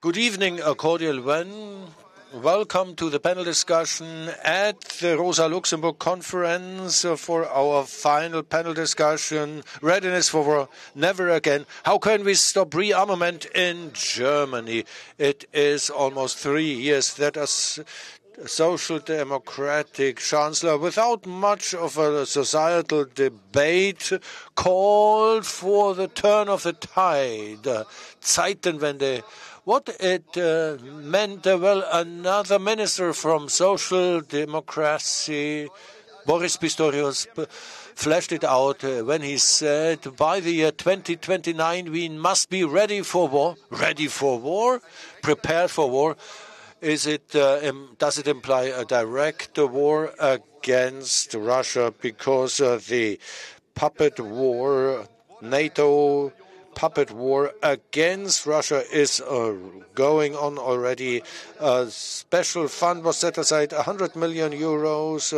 Good evening, a cordial welcome to the panel discussion at the Rosa Luxemburg Conference for our final panel discussion, Readiness for War, Never Again. How can we stop rearmament in Germany? It is almost 3 years that a social democratic chancellor, without much of a societal debate, called for the turn of the tide, Zeitenwende. What it meant, well, another minister from social democracy, Boris Pistorius, fleshed it out when he said, by the year 2029 we must be ready for war. Ready for war? Prepared for war? Does it imply a direct war against Russia? Because the puppet war, NATO puppet war against Russia is going on already. A special fund was set aside, 100 million euros,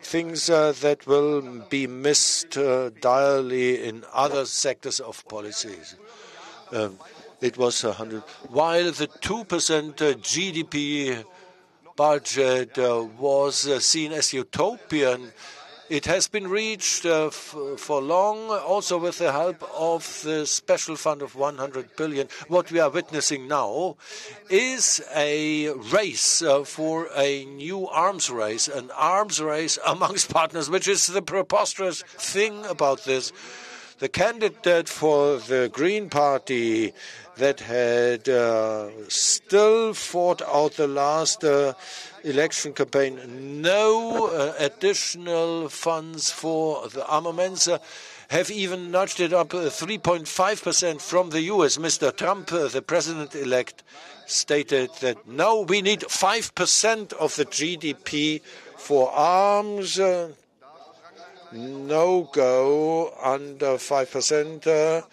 things that will be missed direly in other sectors of policies. It was 100. While the 2% GDP budget was seen as utopian, it has been reached for long, also with the help of the special fund of 100 billion. What we are witnessing now is a race for a new arms race, an arms race amongst partners, which is the preposterous thing about this. The candidate for the Green Party that had still fought out the last election campaign, no additional funds for the armaments, have even nudged it up 3.5% from the US. Mr. Trump, the president-elect, stated that no, we need 5% of the GDP for arms. No go under 5%.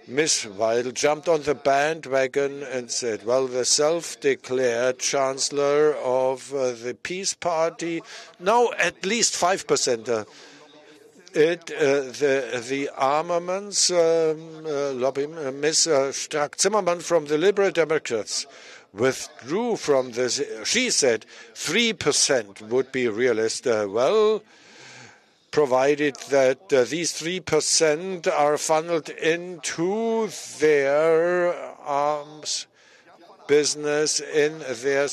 Ms. Weil jumped on the bandwagon and said, well, the self-declared chancellor of the Peace Party, no, at least 5%. The armaments lobby, Ms. Strack-Zimmermann from the Liberal Democrats withdrew from this. She said 3% would be realistic. Well, provided that these 3% are funneled into their arms business in their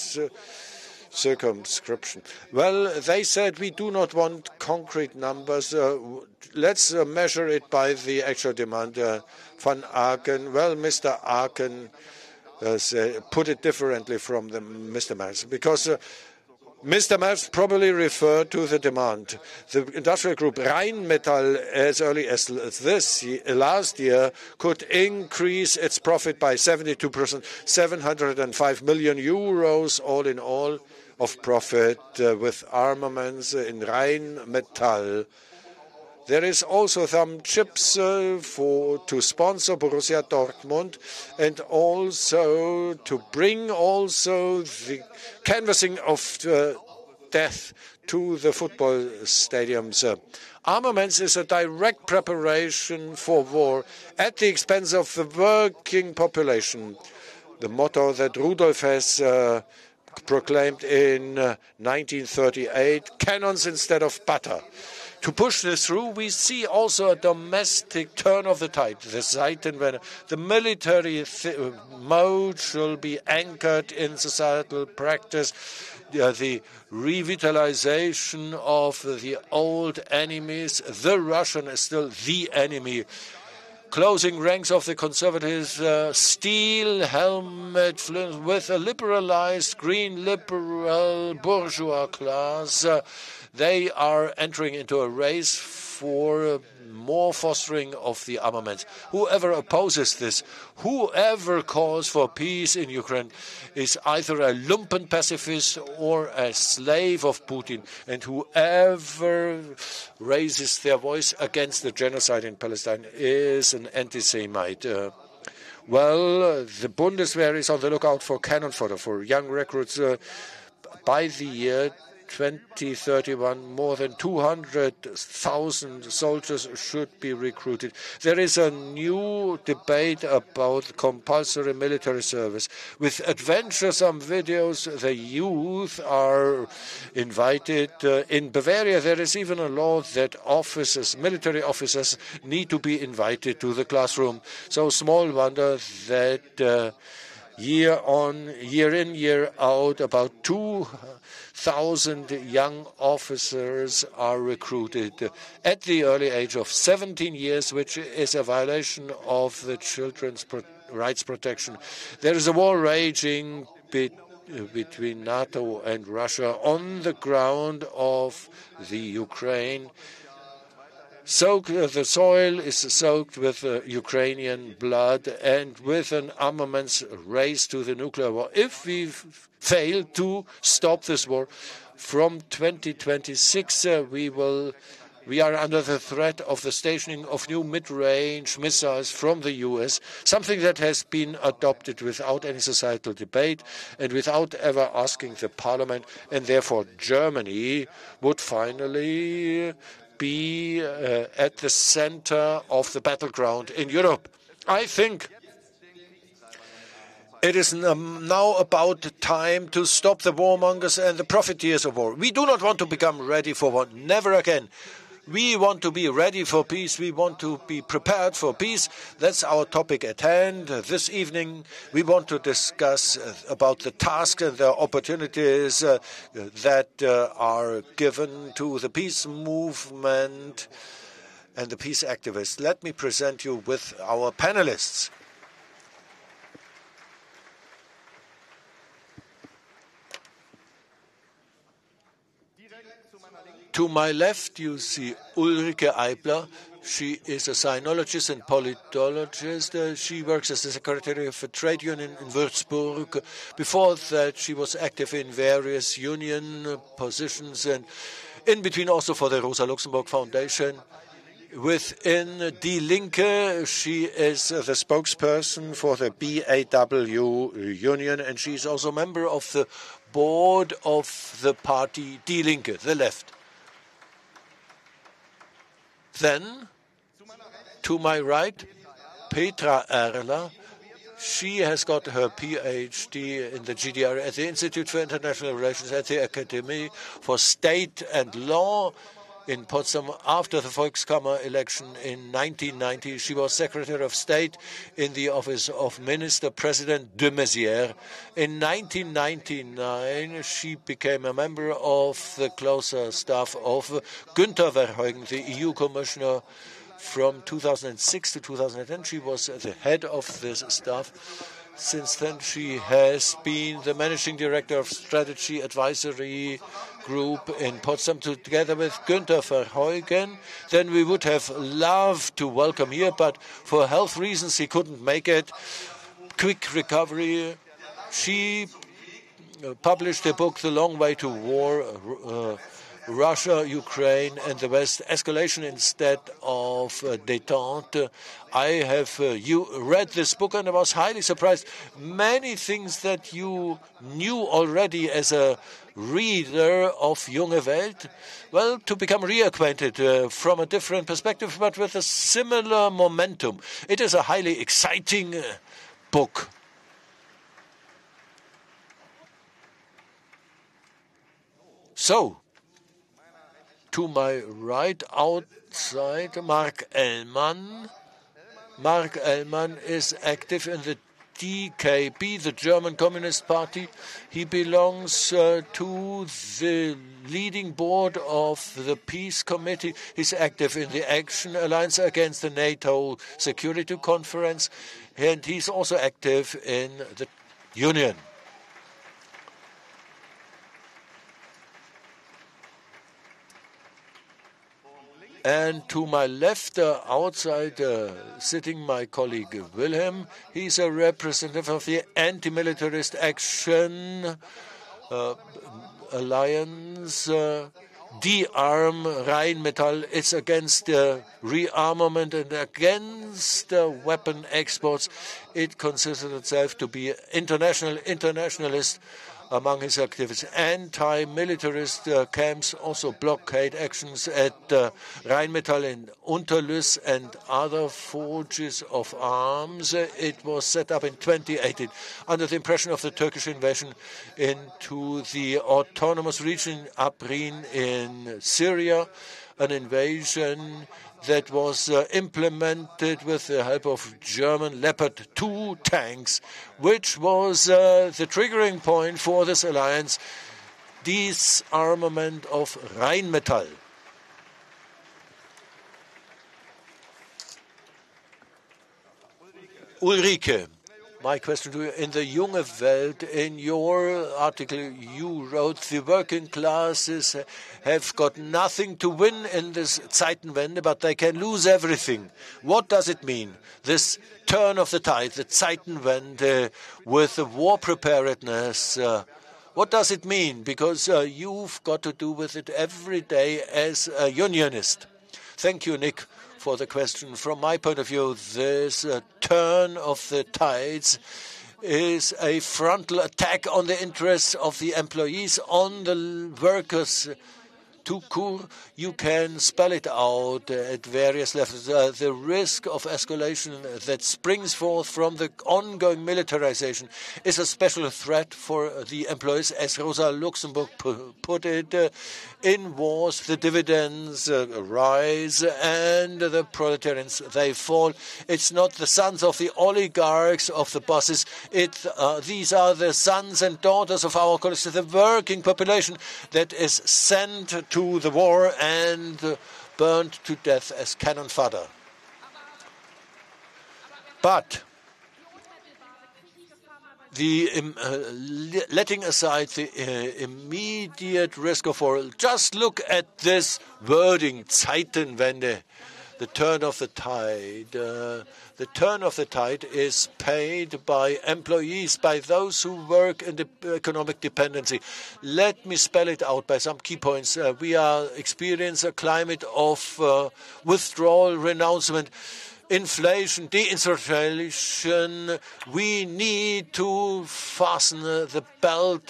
circumscription. Well, they said we do not want concrete numbers. Let's measure it by the actual demand. Van Aken, well, Mr. Aken put it differently from Mr. Merz, because Mr. Merz probably referred to the demand. The industrial group Rheinmetall, as early as last year, could increase its profit by 72%, 705 million euros all in all of profit with armaments in Rheinmetall. There is also some chips to sponsor Borussia Dortmund and also to bring also the canvassing of death to the football stadiums. Armaments is a direct preparation for war at the expense of the working population. The motto that Rudolf has proclaimed in 1938, cannons instead of butter. To push this through, we see also a domestic turn of the tide. The Zeitenwende, the military mode shall be anchored in societal practice. The revitalization of the old enemies. The Russian is still the enemy. Closing ranks of the conservatives, steel helmet with a liberalized green liberal bourgeois class. They are entering into a race for more fostering of the armaments. Whoever opposes this, whoever calls for peace in Ukraine, is either a lumpen pacifist or a slave of Putin. And whoever raises their voice against the genocide in Palestine is an anti-Semite. Well, the Bundeswehr is on the lookout for cannon fodder for young recruits by the year 2031, more than 200,000 soldiers should be recruited. There is a new debate about compulsory military service. With adventuresome videos, the youth are invited. In Bavaria, there is even a law that officers, military officers, need to be invited to the classroom. So small wonder that year in, year out, about 2,000 young officers are recruited at the early age of 17 years, which is a violation of the children's rights protection. There is a war raging between NATO and Russia on the ground of the Ukraine. The soil is soaked with Ukrainian blood and with an armaments race to the nuclear war. If we fail to stop this war, from 2026 we are under the threat of the stationing of new mid-range missiles from the US, something that has been adopted without any societal debate and without ever asking the parliament, and therefore Germany would finally be at the center of the battleground in Europe. I think it is now about time to stop the warmongers and the profiteers of war. We do not want to become ready for war. Never again. We want to be ready for peace. We want to be prepared for peace. That's our topic at hand. This evening, we want to discuss about the tasks and the opportunities that are given to the peace movement and the peace activists. Let me present you with our panelists. To my left, you see Ulrike Eifler. She is a sinologist and politologist. She works as the secretary of a trade union in Würzburg. Before that, she was active in various union positions and in between also for the Rosa Luxemburg Foundation. Within Die Linke, she is the spokesperson for the BAW union, and she is also a member of the board of the party Die Linke, the left. Then, to my right, Petra Erler. She has got her PhD in the GDR at the Institute for International Relations at the Academy for State and Law in Potsdam. After the Volkskammer election in 1990, she was Secretary of State in the office of Minister President de Maizière. In 1999, she became a member of the closer staff of Günther Verheugen, the EU Commissioner. From 2006 to 2010, she was the head of this staff. Since then, she has been the managing director of Strategy Advisory Group in Potsdam, together with Günther Verheugen. Then we would have loved to welcome here, but for health reasons he couldn't make it. Quick recovery. She published a book, The Long Way to War, Russia, Ukraine, and the West, escalation instead of détente. I have read this book and I was highly surprised. Many things that you knew already as a reader of Junge Welt, well, to become reacquainted from a different perspective, but with a similar momentum. It is a highly exciting book. So, to my right, outside, Mark Ellmann. Mark Ellmann is active in the DKP, the German Communist Party. He belongs to the leading board of the Peace Committee. He's active in the Action Alliance against the NATO Security Conference, and he's also active in the Union. And to my left, outside, sitting my colleague Wilhelm. He's a representative of the Anti-Militarist Action Alliance. Disarm Rheinmetall. It's against rearmament and against weapon exports. It considers itself to be internationalist. among his activities. Anti-militarist camps, also blockade actions at Rheinmetall in Unterlüss and other forges of arms. It was set up in 2018 under the impression of the Turkish invasion into the autonomous region Afrin in Syria, an invasion that was implemented with the help of German Leopard 2 tanks, which was the triggering point for this alliance, disarmament of Rheinmetall. Ulrike, my question to you, in the Junge Welt, in your article, you wrote the working classes have got nothing to win in this Zeitenwende, but they can lose everything. What does it mean, this turn of the tide, the Zeitenwende, with the war preparedness? What does it mean? Because you've got to do with it every day as a unionist. Thank you, Nick, for the question. From my point of view, this turn of the tides is a frontal attack on the interests of the employees, on the workers. Tout court, you can spell it out at various levels. The risk of escalation that springs forth from the ongoing militarization is a special threat for the employees. As Rosa Luxemburg put it, in wars, the dividends rise and the proletarians, they fall. It's not the sons of the oligarchs, of the bosses. These are the sons and daughters of our colleagues, the working population that is sent to the war and burned to death as cannon fodder. But letting aside the immediate risk of war, just look at this wording, Zeitenwende, the turn of the tide. The turn of the tide is paid by employees, by those who work in the economic dependency. Let me spell it out by some key points. We are experiencing a climate of withdrawal, renouncement, inflation, deindustrialization. We need to fasten the belt.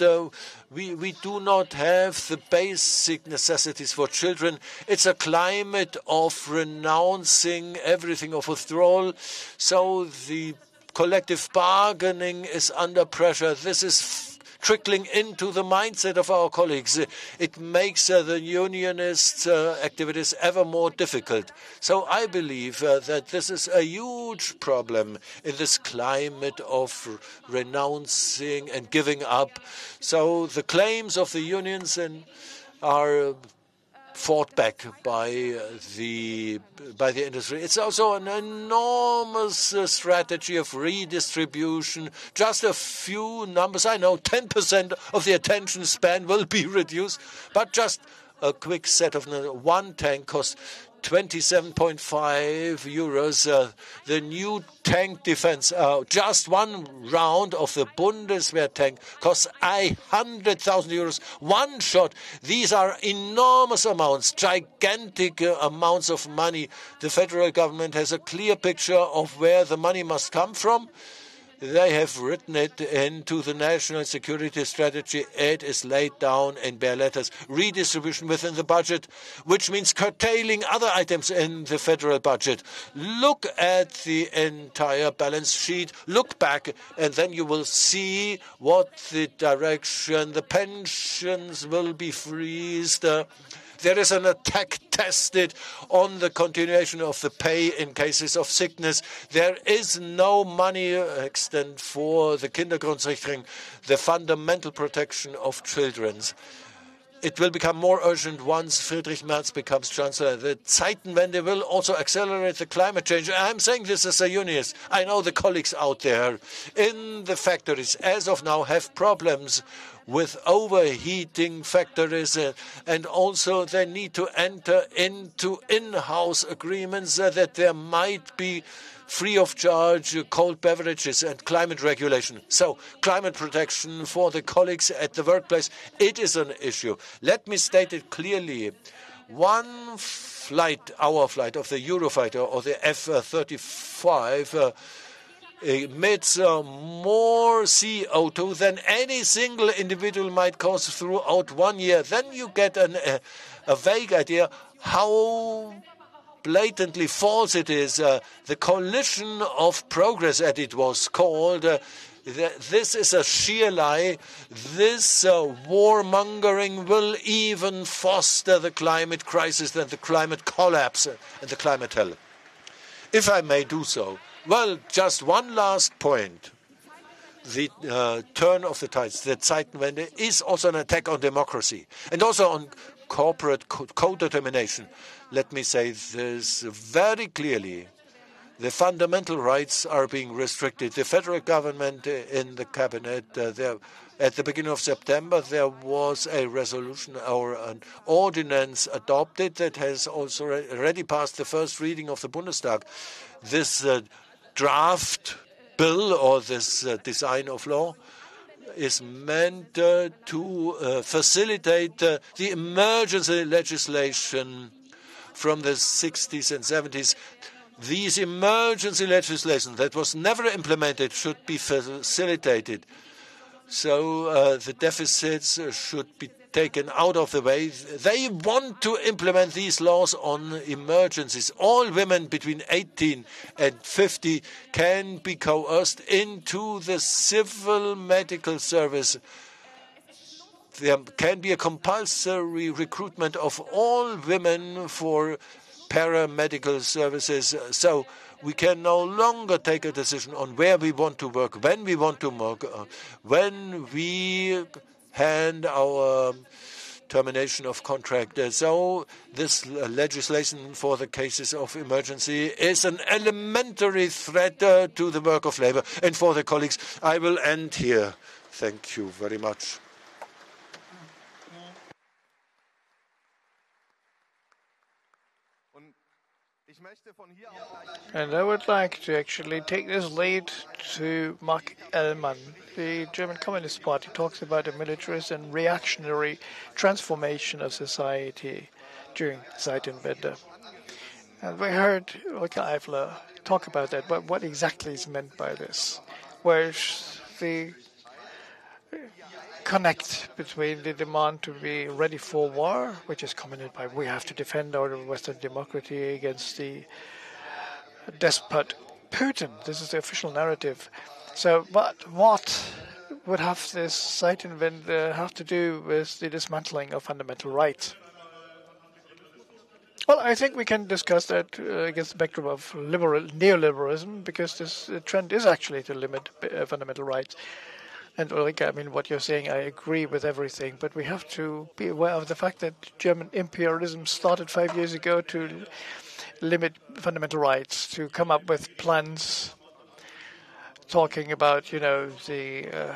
We do not have the basic necessities for children. It's a climate of renouncing everything, of withdrawal. So the collective bargaining is under pressure. This is trickling into the mindset of our colleagues. It makes the unionist activities ever more difficult. So I believe that this is a huge problem in this climate of renouncing and giving up. So the claims of the unions are fought back by the industry. It's also an enormous strategy of redistribution. Just a few numbers. I know 10% of the attention span will be reduced, but just a quick set of numbers. One tank costs 27.5 euros. The new tank defense, just one round of the Bundeswehr tank costs 100,000 euros. One shot. These are enormous amounts, gigantic amounts of money. The federal government has a clear picture of where the money must come from. They have written it into the national security strategy. It is laid down in bare letters. Redistribution within the budget, which means curtailing other items in the federal budget. Look at the entire balance sheet. Look back, and then you will see what the direction. The pensions will be freezed. There is an attack tested on the continuation of the pay in cases of sickness. There is no money extent for the Kindergrundsicherung, the fundamental protection of children. It will become more urgent once Friedrich Merz becomes Chancellor. The Zeitenwende will also accelerate the climate change. I'm saying this as a unionist. I know the colleagues out there in the factories, as of now, have problems with overheating factories, and also they need to enter into in-house agreements that there might be free of charge cold beverages and climate regulation. So climate protection for the colleagues at the workplace, it is an issue. Let me state it clearly. One flight, our flight of the Eurofighter or the F-35 emits more CO2 than any single individual might cause throughout 1 year, then you get a vague idea how blatantly false it is. The coalition of progress, as it was called, this is a sheer lie. This warmongering will even foster the climate crisis and the climate collapse and the climate hell. If I may do so. Well, just one last point. The turn of the tides, the Zeitenwende, is also an attack on democracy and also on corporate co-determination. Let me say this very clearly. The fundamental rights are being restricted. The federal government in the cabinet, at the beginning of September, there was a resolution or an ordinance adopted that has also already passed the first reading of the Bundestag. This draft bill or this design of law is meant to facilitate the emergency legislation from the 60s and 70s. These emergency legislation that was never implemented should be facilitated. So the deficits should be taken out of the way. They want to implement these laws on emergencies. All women between 18 and 50 can be coerced into the civil medical service. There can be a compulsory recruitment of all women for paramedical services. So we can no longer take a decision on where we want to work, when we want to work, when we hand our termination of contract. So this legislation for the cases of emergency is an elementary threat to the work of labor. And for the colleagues, I will end here. Thank you very much. And I would like to actually take this lead to Mark Ellmann. The German Communist Party talks about a militarist and reactionary transformation of society during Zeitenwende. And we heard Ulrike Eifler talk about that, but what exactly is meant by this? Where's the connect between the demand to be ready for war, which is commented by we have to defend our Western democracy against the despot Putin. This is the official narrative. So, but what would have this Zeitenwende have to do with the dismantling of fundamental rights? Well, I think we can discuss that against the backdrop of neoliberalism, because this trend is actually to limit fundamental rights. And Ulrike, I mean, what you're saying, I agree with everything, but we have to be aware of the fact that German imperialism started 5 years ago to limit fundamental rights, to come up with plans talking about, the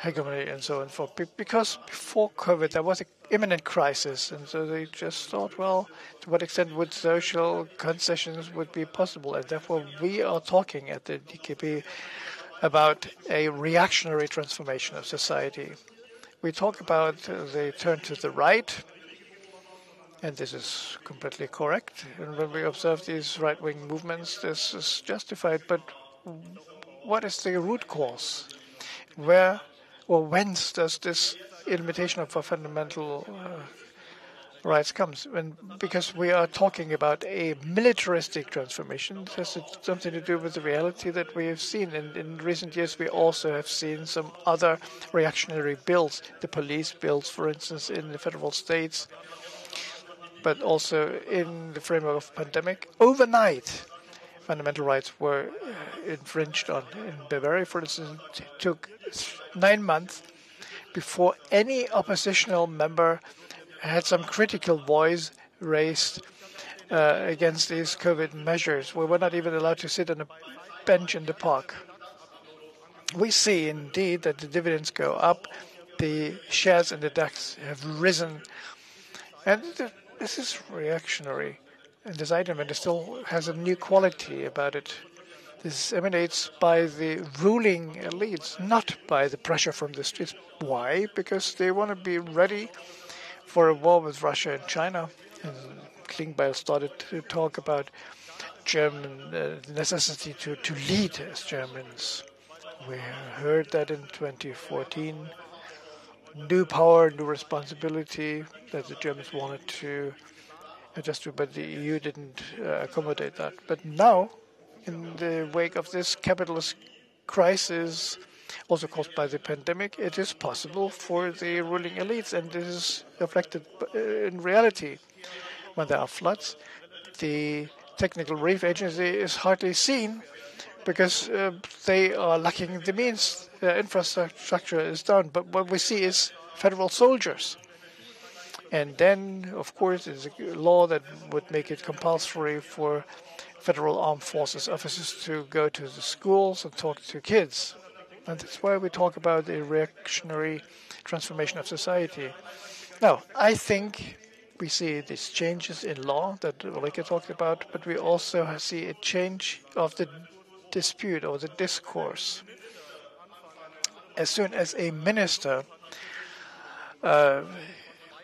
hegemony and so on and forth. Because before COVID, there was an imminent crisis, and so they just thought, well, to what extent would social concessions would be possible? And therefore, we are talking at the DKP about a reactionary transformation of society. We talk about the turn to the right, and this is completely correct. And when we observe these right-wing movements, this is justified. But what is the root cause? Where or whence does this limitation of our fundamental rights comes? Because we are talking about a militaristic transformation. It has something to do with the reality that we have seen. And in recent years, we also have seen some other reactionary bills, the police bills, for instance, in the federal states, but also in the framework of pandemic. Overnight, fundamental rights were infringed on. In Bavaria, for instance, it took 9 months before any oppositional member had some critical voice raised against these COVID measures. We were not even allowed to sit on a bench in the park. We see indeed that the dividends go up, the shares in the DAX have risen, and this is reactionary. And this item still has a new quality about it. This emanates by the ruling elites, not by the pressure from the streets. Why? Because they want to be ready for a war with Russia and China. And Klingbeil started to talk about German necessity to lead as Germans. We heard that in 2014. New power, new responsibility that the Germans wanted to adjust to, but the EU didn't accommodate that. But now, in the wake of this capitalist crisis, also caused by the pandemic, it is possible for the ruling elites, and this is reflected in reality. When there are floods, the Technical Relief Agency is hardly seen because they are lacking the means. Infrastructure is down, but what we see is federal soldiers. And then, of course, there's a law that would make it compulsory for federal armed forces officers to go to the schools and talk to kids. And that's why we talk about the reactionary transformation of society. Now, I think we see these changes in law that Ulrike talked about, but we also see a change of the dispute or the discourse. As soon as a minister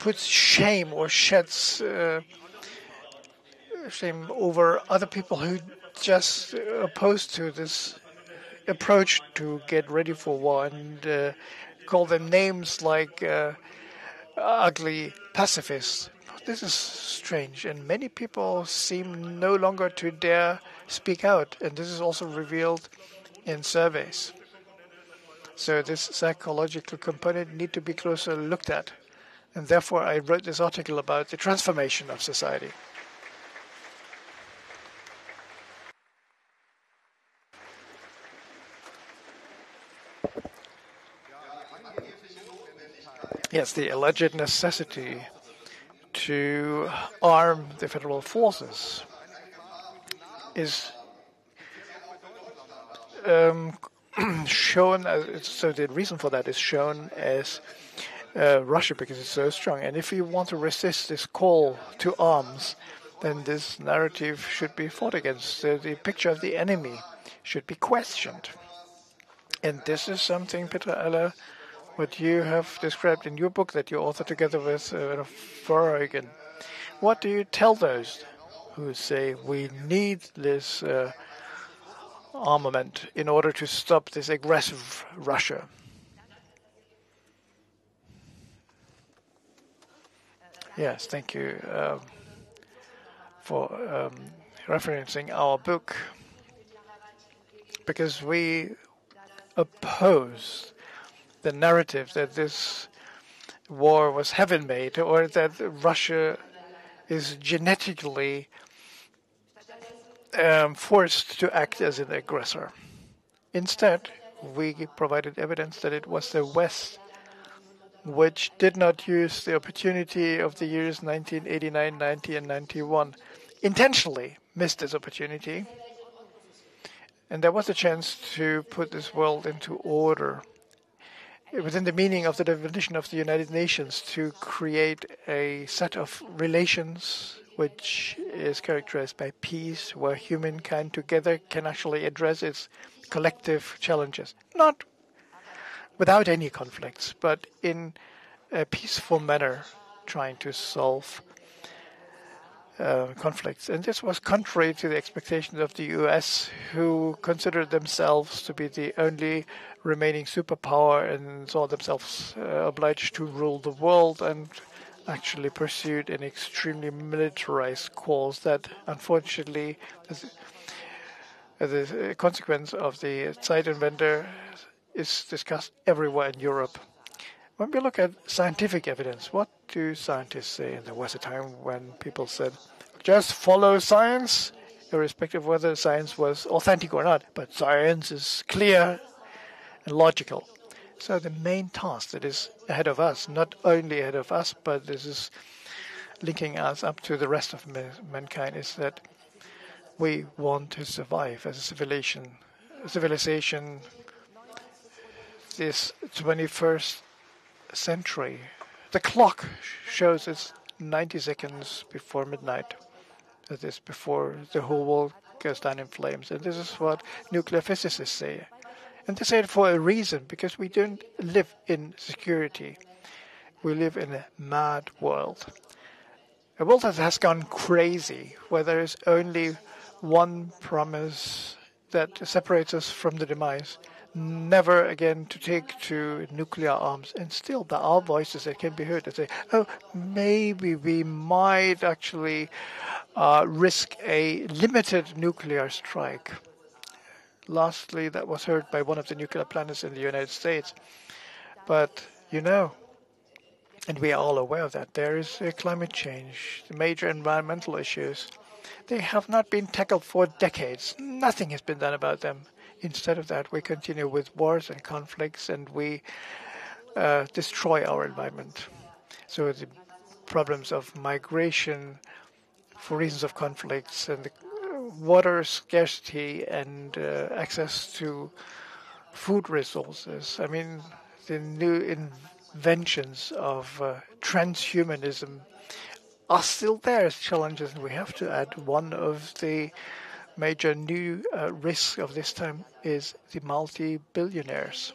puts shame or sheds shame over other people who just opposed to this approach to get ready for war and call them names like ugly pacifists. This is strange, and many people seem no longer to dare speak out, and this is also revealed in surveys. So this psychological component need to be closer looked at, and therefore I wrote this article about the transformation of society. Yes, the alleged necessity to arm the federal forces is shown as, so the reason for that is shown as Russia, because it's so strong. And if you want to resist this call to arms, then this narrative should be fought against. So the picture of the enemy should be questioned. And this is something, Petra Erler, what you have described in your book that you authored together with Verheugen. What do you tell those who say we need this armament in order to stop this aggressive Russia? Yes, thank you for referencing our book, because we oppose the narrative that this war was heaven-made or that Russia is genetically forced to act as an aggressor. Instead, we provided evidence that it was the West which did not use the opportunity of the years 1989, 90, and 91, intentionally missed this opportunity. And there was a chance to put this world into order within the meaning of the definition of the United Nations, to create a set of relations which is characterized by peace, where humankind together can actually address its collective challenges, not without any conflicts, but in a peaceful manner, trying to solve conflicts. And this was contrary to the expectations of the US, who considered themselves to be the only remaining superpower and saw themselves obliged to rule the world, and actually pursued an extremely militarized course that, unfortunately, as a consequence of the Zeitenwende, is discussed everywhere in Europe. When we look at scientific evidence, what do scientists say? And there was a time when people said, just follow science, irrespective of whether science was authentic or not. But science is clear and logical. So the main task that is ahead of us, not only ahead of us, but this is linking us up to the rest of mankind, is that we want to survive as a civilization this 21st century. The clock shows it's 90 seconds before midnight. That is before the whole world goes down in flames. And this is what nuclear physicists say. And they say it for a reason, because we don't live in security. We live in a mad world. A world that has gone crazy, where there is only one promise that separates us from the demise. Never again to take to nuclear arms. And still there are voices that can be heard that say, oh, maybe we might actually risk a limited nuclear strike. Lastly, that was heard by one of the nuclear planners in the United States. But, and we are all aware of that, there is climate change, the major environmental issues. They have not been tackled for decades. Nothing has been done about them. Instead of that, we continue with wars and conflicts, and we destroy our environment. So the problems of migration for reasons of conflicts and the water scarcity and access to food resources. I mean, the new inventions of transhumanism are still there as challenges, and we have to add one of the major new risks of this time is the multi-billionaires.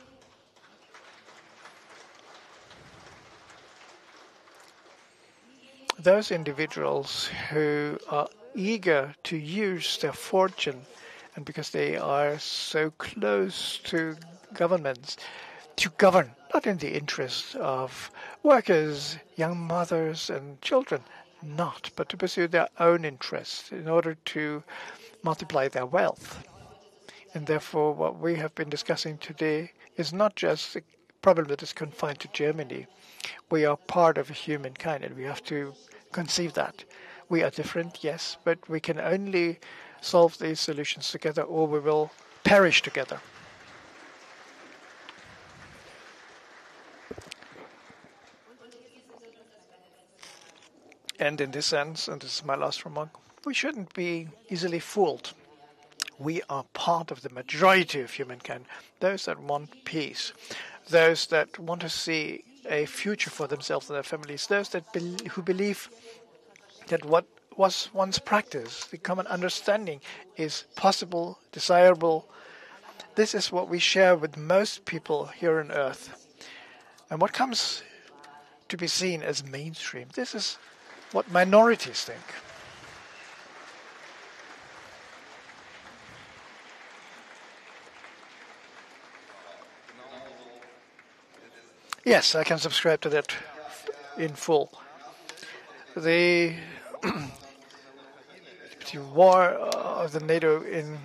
Those individuals who are eager to use their fortune, and because they are so close to governments, to govern, not in the interest of workers, young mothers and children, not, but to pursue their own interests in order to multiply their wealth. And therefore, what we have been discussing today is not just a problem that is confined to Germany. We are part of humankind, and we have to conceive that. We are different, yes, but we can only solve these solutions together, or we will perish together. And in this sense, and this is my last remark, we shouldn't be easily fooled. We are part of the majority of humankind, those that want peace, those that want to see a future for themselves and their families, those that who believe that what was once practiced, the common understanding, is possible, desirable. This is what we share with most people here on Earth. And what comes to be seen as mainstream, this is what minorities think. Yes, I can subscribe to that in full. The war of the NATO in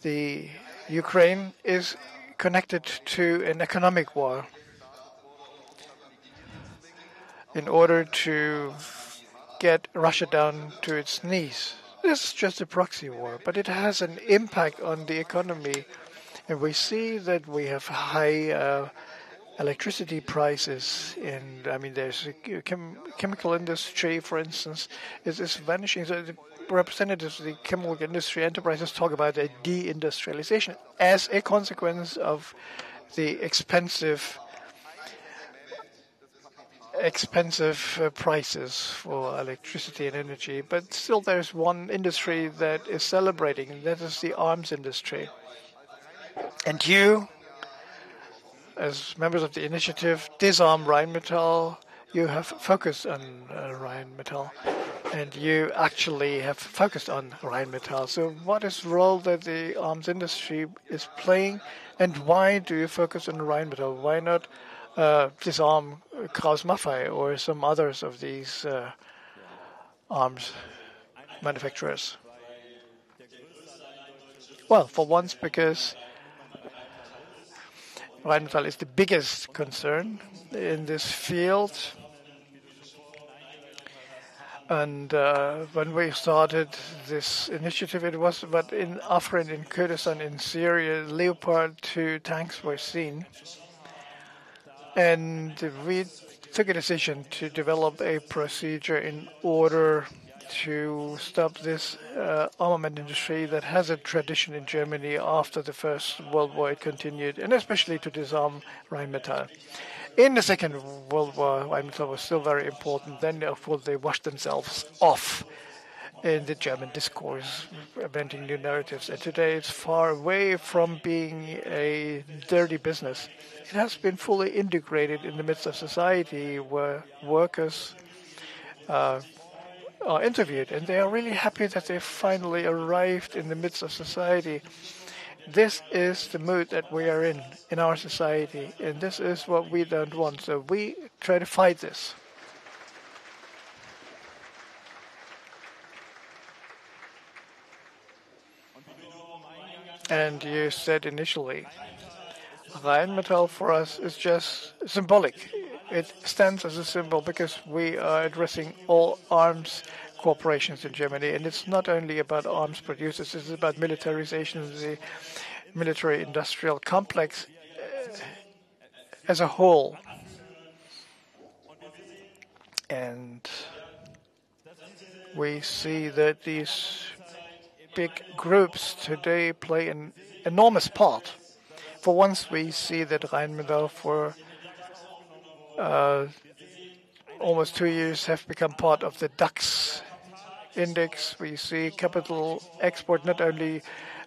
the Ukraine is connected to an economic war in order to get Russia down to its knees. This is just a proxy war, but it has an impact on the economy. And we see that we have high electricity prices, and I mean, there's a chemical industry, for instance, is vanishing. So the representatives of the chemical industry enterprises talk about a deindustrialization as a consequence of the expensive prices for electricity and energy. But still, there's one industry that is celebrating, and that is the arms industry. And you, as members of the initiative Disarm Rheinmetall, you have focused on Rheinmetall, and you actually have focused on Rheinmetall. So what is the role that the arms industry is playing, and why do you focus on Rheinmetall? Why not disarm Krauss-Maffei or some others of these arms manufacturers? Well, for once, because Rheinmetall is the biggest concern in this field. And when we started this initiative, it was but in Afrin, in Kurdistan, in Syria, Leopard 2 tanks were seen. And we took a decision to develop a procedure in order to stop this armament industry that has a tradition in Germany after the First World War. It continued, and especially to disarm Rheinmetall. In the Second World War, Rheinmetall was still very important. Then, of course, they washed themselves off in the German discourse, inventing new narratives. And today it's far away from being a dirty business. It has been fully integrated in the midst of society where workers are interviewed, and they are really happy that they finally arrived in the midst of society. This is the mood that we are in our society, and this is what we don't want. So we try to fight this. And you said initially, Rheinmetall for us is just symbolic. It stands as a symbol because we are addressing all arms corporations in Germany, and it's not only about arms producers, it's about militarization of the military-industrial complex as a whole. And we see that these big groups today play an enormous part. For once, we see that Rheinmetall for almost 2 years have become part of the DAX index. We see capital export, not only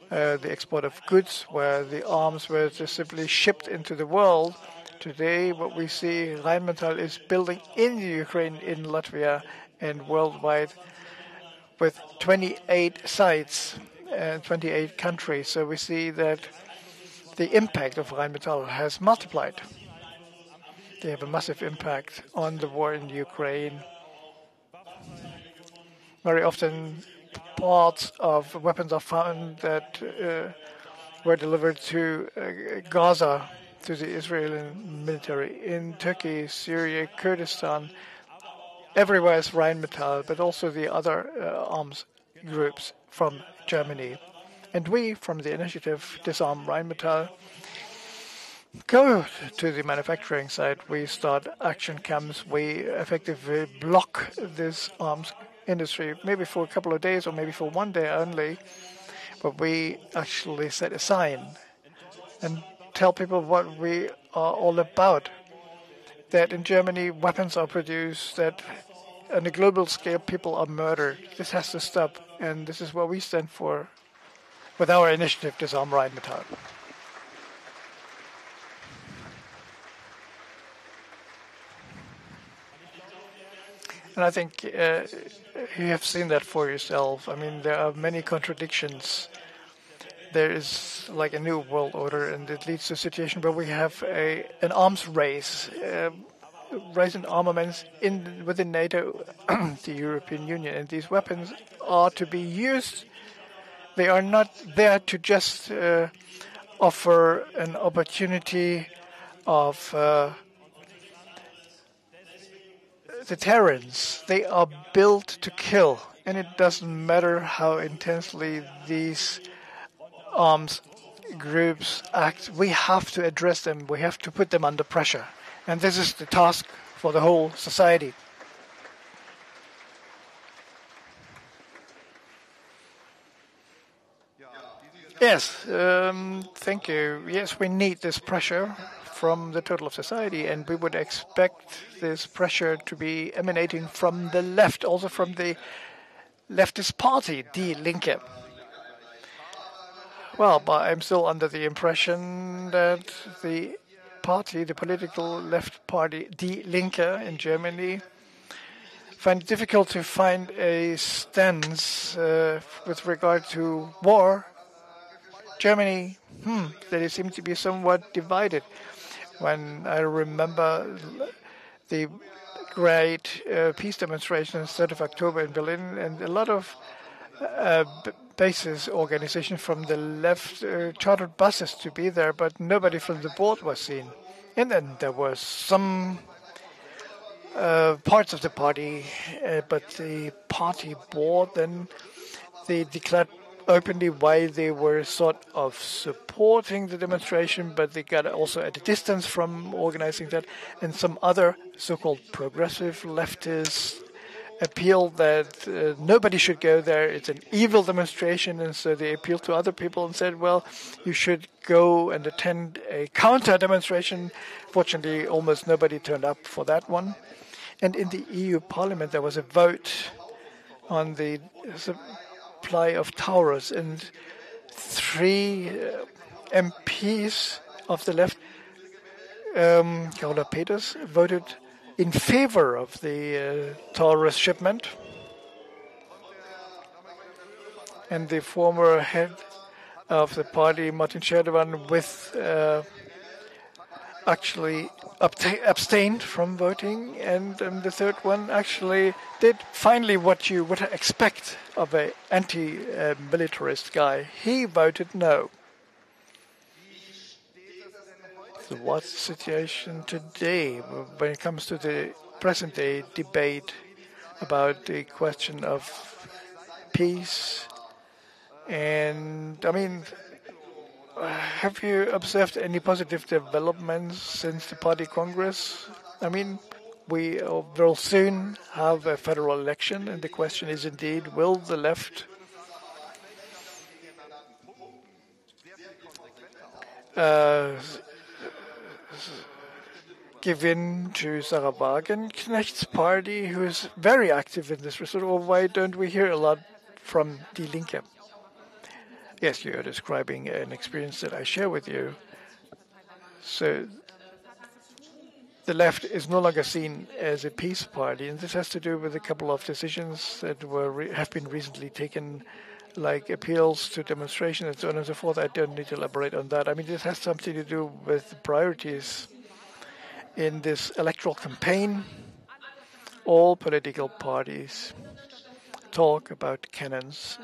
the export of goods, where the arms were just simply shipped into the world. Today, what we see, Rheinmetall is building in the Ukraine, in Latvia, and worldwide with 28 sites and 28 countries. So we see that the impact of Rheinmetall has multiplied. They have a massive impact on the war in Ukraine. Very often, parts of weapons are found that were delivered to Gaza, to the Israeli military, in Turkey, Syria, Kurdistan. Everywhere is Rheinmetall, but also the other arms groups from Germany. And we, from the initiative Disarm Rheinmetall, go to the manufacturing site. We start action camps. We effectively block this arms industry, maybe for a couple of days or maybe for 1 day only. But we actually set a sign and tell people what we are all about. That in Germany, weapons are produced, that on a global scale, people are murdered. This has to stop, and this is what we stand for with our initiative, Disarm Rheinmetall. And I think you have seen that for yourself. I mean, there are many contradictions. There is like a new world order, and it leads to a situation where we have an arms race, rise in armaments within NATO, the European Union, and these weapons are to be used. They are not there to just offer an opportunity of deterrence. They are built to kill, and it doesn't matter how intensely these arms groups act. We have to address them. We have to put them under pressure. And this is the task for the whole society. Yes, thank you. Yes, we need this pressure from the total of society, and we would expect this pressure to be emanating from the left, also from the leftist party, Die Linke. Well, but I'm still under the impression that the party, the political left party, Die Linke in Germany, find it difficult to find a stance with regard to war. Germany, they seem to be somewhat divided. When I remember the great peace demonstration on the 3rd of October in Berlin, and a lot of basis organizations from the left chartered buses to be there, but nobody from the board was seen. And then there were some parts of the party, but the party board, then they declared openly why they were sort of supporting the demonstration, but they got also at a distance from organizing that. And some other so-called progressive leftists appealed that nobody should go there. It's an evil demonstration, and so they appealed to other people and said, well, you should go and attend a counter-demonstration. Fortunately, almost nobody turned up for that one. And in the EU Parliament, there was a vote on the supply of Taurus, and 3 MPs of the left, Carola Peters, voted in favor of the Taurus shipment. and the former head of the party, Martin Scherdewan, actually abstained from voting, and the third one actually did finally what you would expect of an anti-militarist guy. He voted no. So what's the situation today when it comes to the present-day debate about the question of peace? And I mean, have you observed any positive developments since the party congress? I mean, we will soon have a federal election, and the question is indeed, will the left give in to Sarah Wagenknecht's party, who is very active in this resort, or why don't we hear a lot from Die Linke? Yes, you're describing an experience that I share with you. So the left is no longer seen as a peace party, and this has to do with a couple of decisions that have been recently taken, like appeals to demonstration and so on and so forth. I don't need to elaborate on that. I mean, this has something to do with priorities in this electoral campaign. All political parties talk about cannons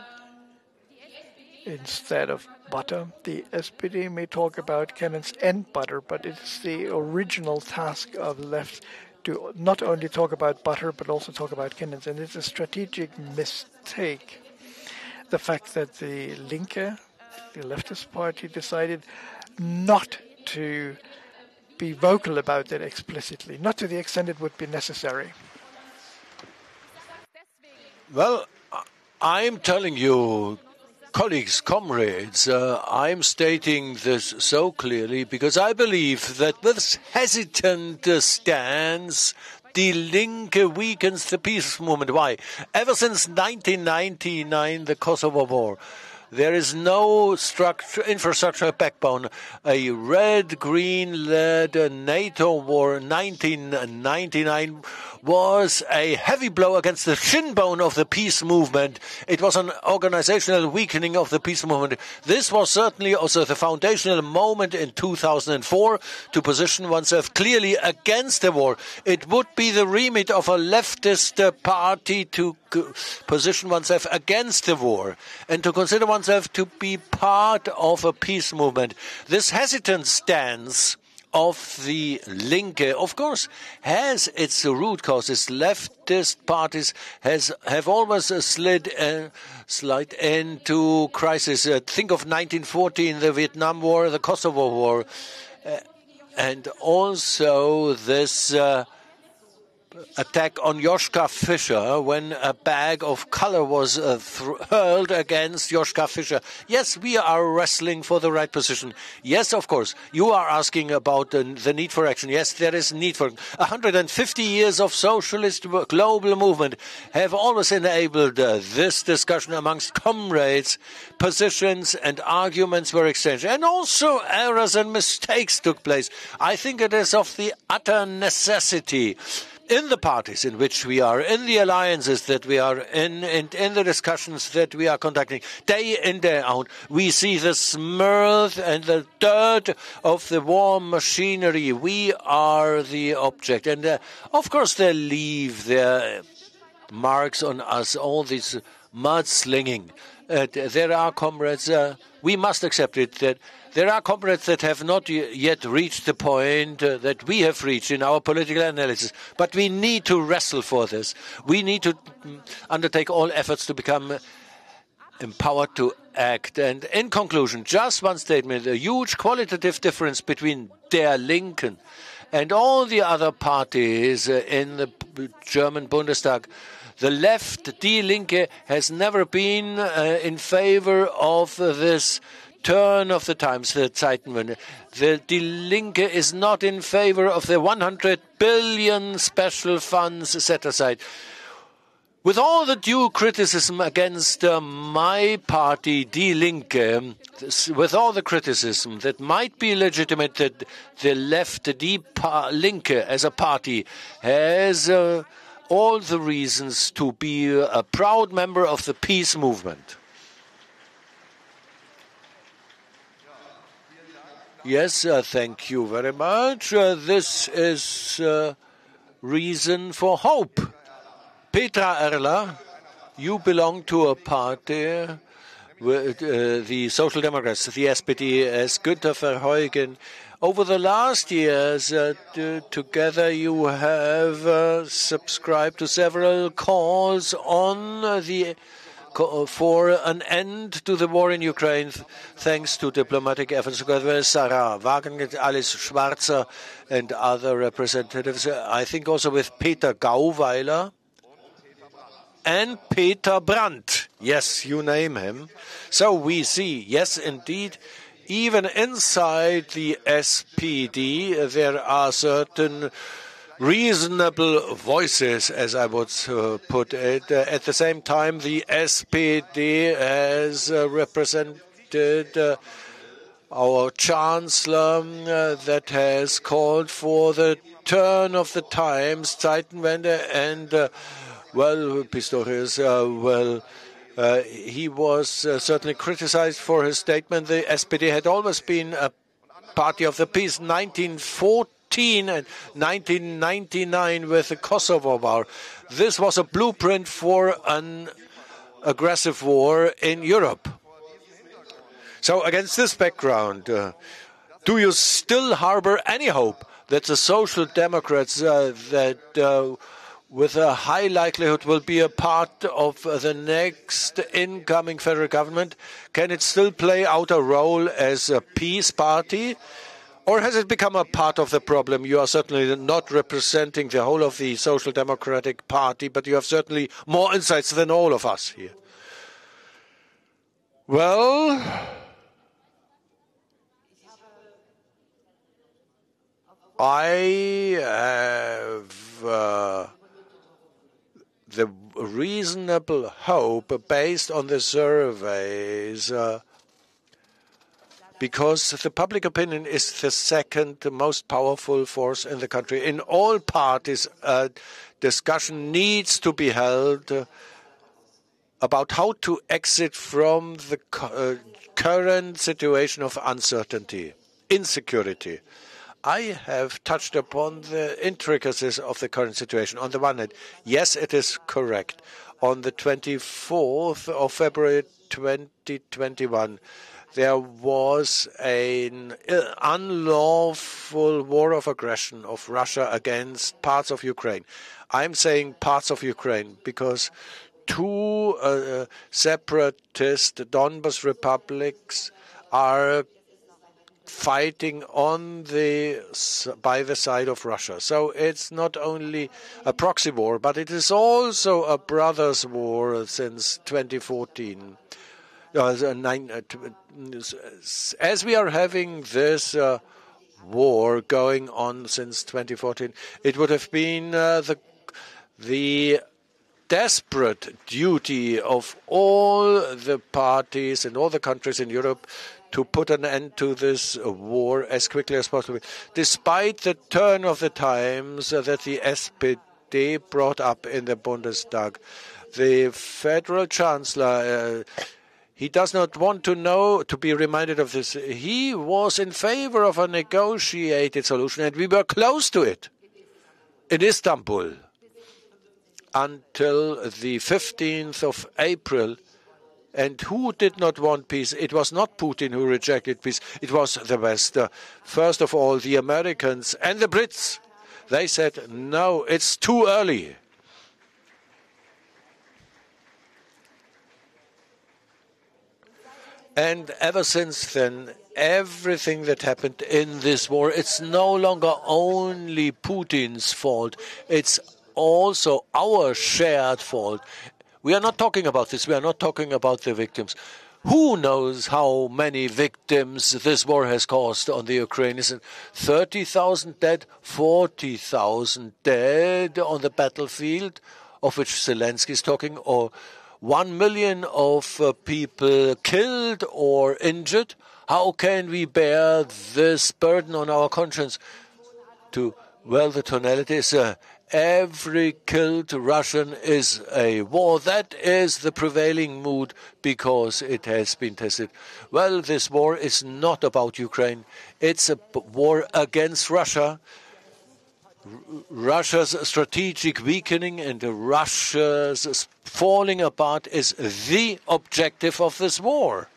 instead of butter. The SPD may talk about cannons and butter, but it's the original task of the left to not only talk about butter, but also talk about cannons. And it's a strategic mistake. The fact that the Linke, the leftist party, decided not to be vocal about that explicitly, not to the extent it would be necessary. Well, I'm telling you, colleagues, comrades, I'm stating this so clearly because I believe that this hesitant stance, Die Linke weakens the peace movement. Why? Ever since 1999, the Kosovo War, there is no infrastructural backbone. A red-green-led NATO war in 1999 was a heavy blow against the shin bone of the peace movement. It was an organizational weakening of the peace movement. This was certainly also the foundational moment in 2004 to position oneself clearly against the war. It would be the remit of a leftist party to position oneself against the war and to consider oneself to be part of a peace movement. This hesitant stance of the Linke, of course, has its root causes. Leftist parties have always slid into crisis. Think of 1914, the Vietnam War, the Kosovo War, and also this attack on Joschka Fischer when a bag of color was hurled against Joschka Fischer. Yes, we are wrestling for the right position. Yes, of course, you are asking about the need for action. Yes, there is need for 150 years of socialist global movement have always enabled this discussion amongst comrades. Positions and arguments were exchanged, and also errors and mistakes took place. I think it is of the utter necessity in the parties in which we are, in the alliances that we are in, and in the discussions that we are conducting, day in, day out, we see the smurth and the dirt of the war machinery. We are the object. And, of course, they leave their marks on us, all this mudslinging. There are comrades, we must accept it, that there are comrades that have not yet reached the point that we have reached in our political analysis. But we need to wrestle for this. We need to undertake all efforts to become empowered to act. And in conclusion, just one statement, a huge qualitative difference between Der Linken and all the other parties in the German Bundestag. The left, Die Linke, has never been in favor of this turn of the times, the Zeitenwende. The Die Linke is not in favor of the 100 billion special funds set aside. With all the due criticism against my party, Die Linke, with all the criticism that might be legitimate, that the left, Die Linke as a party, has all the reasons to be a proud member of the peace movement. Yes, thank you very much. This is reason for hope. Petra Erler, you belong to a party, the Social Democrats, the SPD, as Günther Verheugen. Over the last years, together you have subscribed to several calls for an end to the war in Ukraine, thanks to diplomatic efforts together with Sarah Wagenknecht, Alice Schwarzer, and other representatives. I think also with Peter Gauweiler and Peter Brandt. Yes, you name him. So we see, yes, indeed, even inside the SPD, there are certain reasonable voices, as I would put it. At the same time, the SPD has represented our Chancellor that has called for the turn of the times, Zeitenwende, and Pistorius, he was certainly criticized for his statement. The SPD had always been a party of the peace. 1914 and 1999 with the Kosovo War. This was a blueprint for an aggressive war in Europe. So against this background, do you still harbor any hope that the Social Democrats with a high likelihood will be a part of the next incoming federal government? Can it still play out a role as a peace party? Or has it become a part of the problem? You are certainly not representing the whole of the Social Democratic Party, but you have certainly more insights than all of us here. Well, I have the reasonable hope based on the surveys, because the public opinion is the second most powerful force in the country. In all parties, a discussion needs to be held about how to exit from the current situation of uncertainty, insecurity. I have touched upon the intricacies of the current situation. On the one hand, yes, it is correct. On the 24th of February 2021, there was an unlawful war of aggression of Russia against parts of Ukraine. I'm saying parts of Ukraine because two separatist Donbas republics are fighting by the side of Russia. So it's not only a proxy war, but it is also a brothers' war since 2014. As we are having this war going on since 2014, it would have been the desperate duty of all the parties in all the countries in Europe to put an end to this war as quickly as possible. Despite the turn of the times that the SPD brought up in the Bundestag, the federal chancellor, he does not want to be reminded of this. He was in favor of a negotiated solution, and we were close to it in Istanbul until the 15th of April. And who did not want peace? It was not Putin who rejected peace. It was the West. First of all, the Americans and the Brits. They said, no, it's too early. And ever since then, everything that happened in this war, it's no longer only Putin's fault. It's also our shared fault. We are not talking about this. We are not talking about the victims. Who knows how many victims this war has caused on the Ukrainians? 30,000 dead, 40,000 dead on the battlefield, of which Zelensky is talking, or 1 million of people killed or injured. How can we bear this burden on our conscience? The tonality is every killed Russian is a war. That is the prevailing mood because it has been tested. Well, this war is not about Ukraine. It's a war against Russia. Russia's strategic weakening and Russia's falling apart is the objective of this war.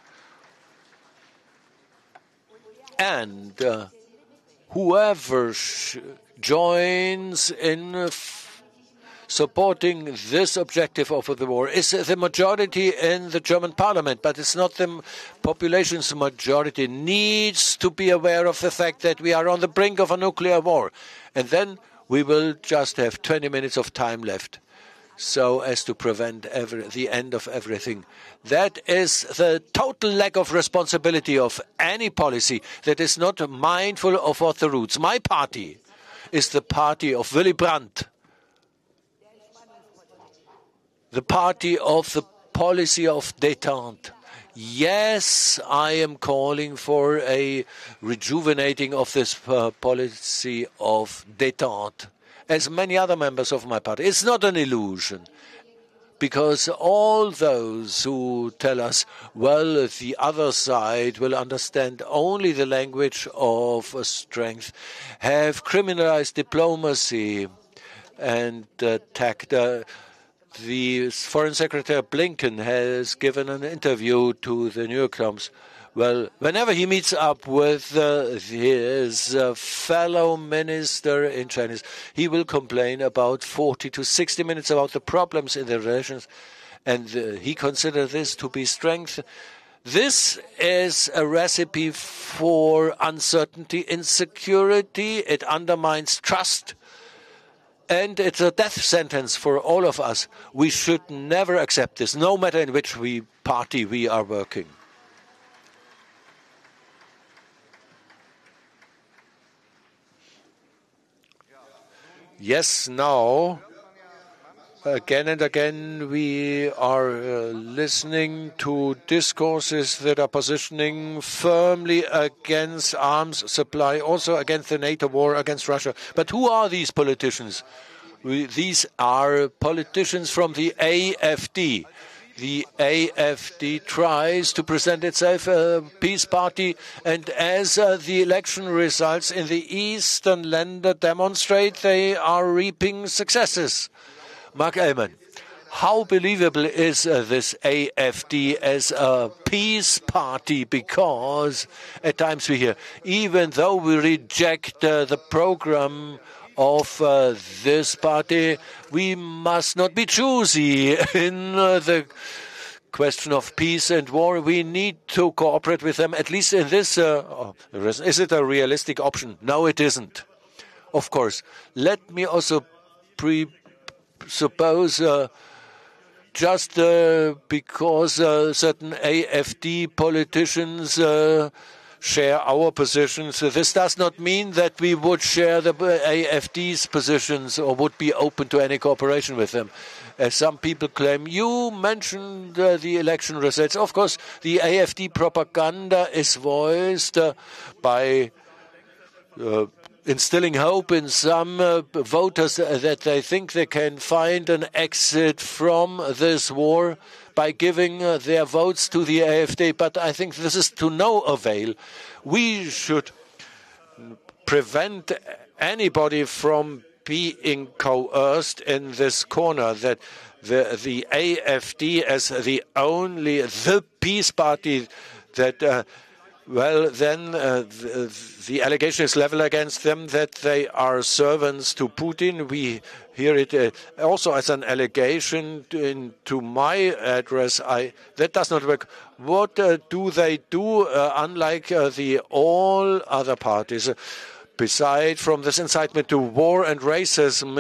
And whoever joins in supporting this objective of the war is the majority in the German parliament, but it's not the population's majority. Needs to be aware of the fact that we are on the brink of a nuclear war. And then we will just have 20 minutes of time left, so as to prevent the end of everything. That is the total lack of responsibility of any policy that is not mindful of what the roots. My party is the party of Willy Brandt, the party of the policy of détente. Yes, I am calling for a rejuvenating of this policy of détente, as many other members of my party. It's not an illusion, because all those who tell us, well, the other side will understand only the language of strength, have criminalized diplomacy and attacked. The Foreign Secretary Blinken has given an interview to the New York Times. Well, whenever he meets up with his fellow minister in China, he will complain about 40 to 60 minutes about the problems in the relations, and he considers this to be strength. This is a recipe for uncertainty, insecurity. It undermines trust. And it's a death sentence for all of us. We should never accept this, no matter in which party we are working. Yes, now, again and again, we are listening to discourses that are positioning firmly against arms supply, also against the NATO war against Russia. But who are these politicians? These are politicians from the AfD. The AfD tries to present itself a peace party, and as the election results in the eastern Länder demonstrate, they are reaping successes. Mark Ellmann, how believable is this AfD as a peace party? Because at times we hear, even though we reject the program of this party, we must not be choosy in the question of peace and war. We need to cooperate with them, at least in this. Is it a realistic option? No, it isn't. Of course. Let me also suppose just because certain AfD politicians share our positions, this does not mean that we would share the AfD's positions or would be open to any cooperation with them. As some people claim, you mentioned the election results. Of course, the AfD propaganda is voiced by instilling hope in some voters that they think they can find an exit from this war by giving their votes to the AfD. But I think this is to no avail. We should prevent anybody from being coerced in this corner, that the AfD as the peace party that then the allegation is leveled against them that they are servants to Putin. We hear it also as an allegation to my address. That does not work. What do they do, unlike the all other parties? Beside from this incitement to war and racism,